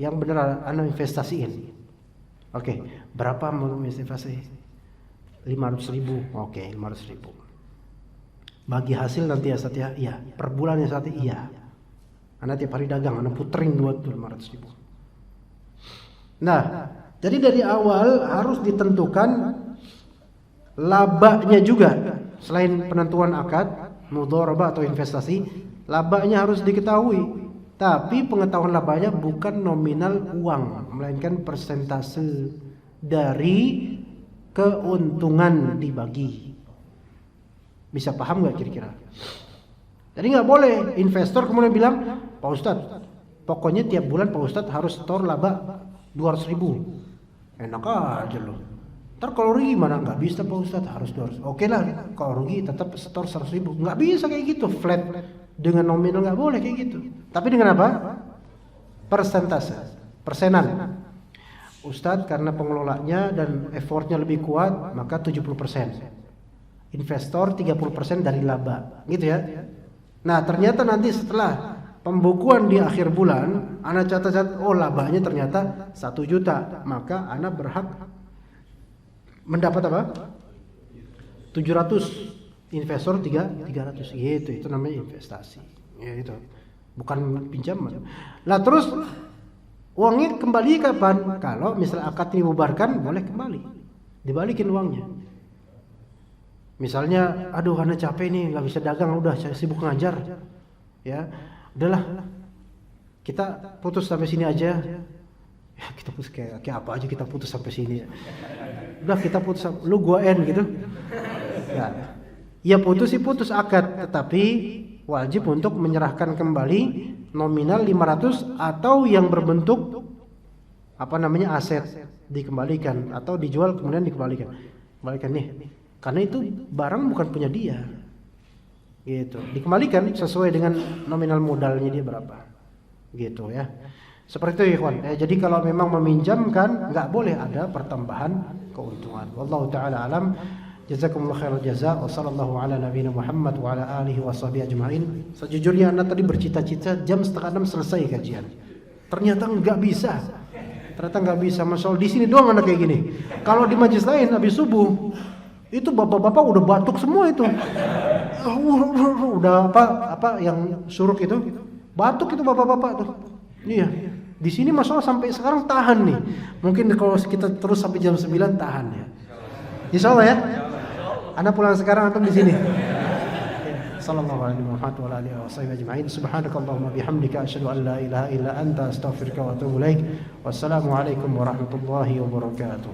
Yang benar ana investasiin. Oke, berapa mau investasi? 500.000. Oke, 500.000. Bagi hasil nanti ya Sat ya. Iya, per bulan ya Sat iya. Ana tiap hari dagang, ana puterin 500.000. Nah, jadi dari awal harus ditentukan labanya juga. Selain penentuan akad, mudharabah atau investasi, labanya harus diketahui. Tapi pengetahuan labanya bukan nominal uang, melainkan persentase dari keuntungan dibagi. Bisa paham nggak kira-kira? Jadi nggak boleh investor kemudian bilang, Pak Ustadz, pokoknya tiap bulan Pak Ustadz harus store laba 200.000. Enak aja loh. Ntar kalau rugi gimana? Nggak bisa Pak Ustadz, harus 200. Oke lah, kalau rugi tetap store 100.000. Nggak bisa kayak gitu, flat dengan nominal nggak boleh kayak gitu. Tapi dengan apa? Persentase, persenan. Ustadz karena pengelolanya dan effortnya lebih kuat, maka 70%. Investor 30% dari laba, gitu ya. Nah ternyata nanti setelah pembukuan di akhir bulan, Ana catat, oh labanya ternyata 1 juta, maka Ana berhak mendapat apa? 700, investor 300 gitu, itu namanya investasi. Ya itu. Bukan pinjaman. Lah terus uangnya kembali kapan? Kalau misalnya akad dibubarkan boleh kembali. Dibalikin uangnya. Misalnya, aduh Ana capek nih, nggak bisa dagang, udah saya sibuk ngajar. Ya, udahlah. Kita putus sampai sini aja. Ya, kita putus kayak apa aja kita putus sampai sini. Udah kita putus, lu gua end gitu. Ya putus sih putus akad, tetapi wajib untuk menyerahkan kembali nominal 500 atau yang berbentuk apa namanya aset dikembalikan atau dijual kemudian dikembalikan. Kembalikan nih. Karena itu barang bukan punya dia. Gitu. Dikembalikan sesuai dengan nominal modalnya dia berapa. Gitu ya. Seperti itu ikhwan. Jadi kalau memang meminjamkan enggak boleh ada pertambahan keuntungan. Wallahu taala alam. Jazakumullah khairal jaza wa sallallahu ala nabiyina Muhammad wa ala alihi washabihi ajmain. Sejujurnya Anda tadi bercita-cita jam 5:30 selesai kajian. Ternyata enggak bisa. Masya Allah, di sini doang Anda kayak gini. Kalau di majelis lain habis subuh itu bapak-bapak udah batuk semua itu. Udah apa yang suruk itu? Batuk itu bapak-bapak tuh. Iya. Di sini Masya Allah sampai sekarang tahan nih. Mungkin kalau kita terus sampai jam 9 tahan ya. Insya Allah ya. Anda pulang sekarang atau di sini. Sallallahu alaihi wa alihi wasallam ajma'in. Subhanakallahumma bihamdika asyhadu an la ilaha illa anta astaghfiruka wa atubu ilaik. Wassalamu alaikum warahmatullahi wabarakatuh.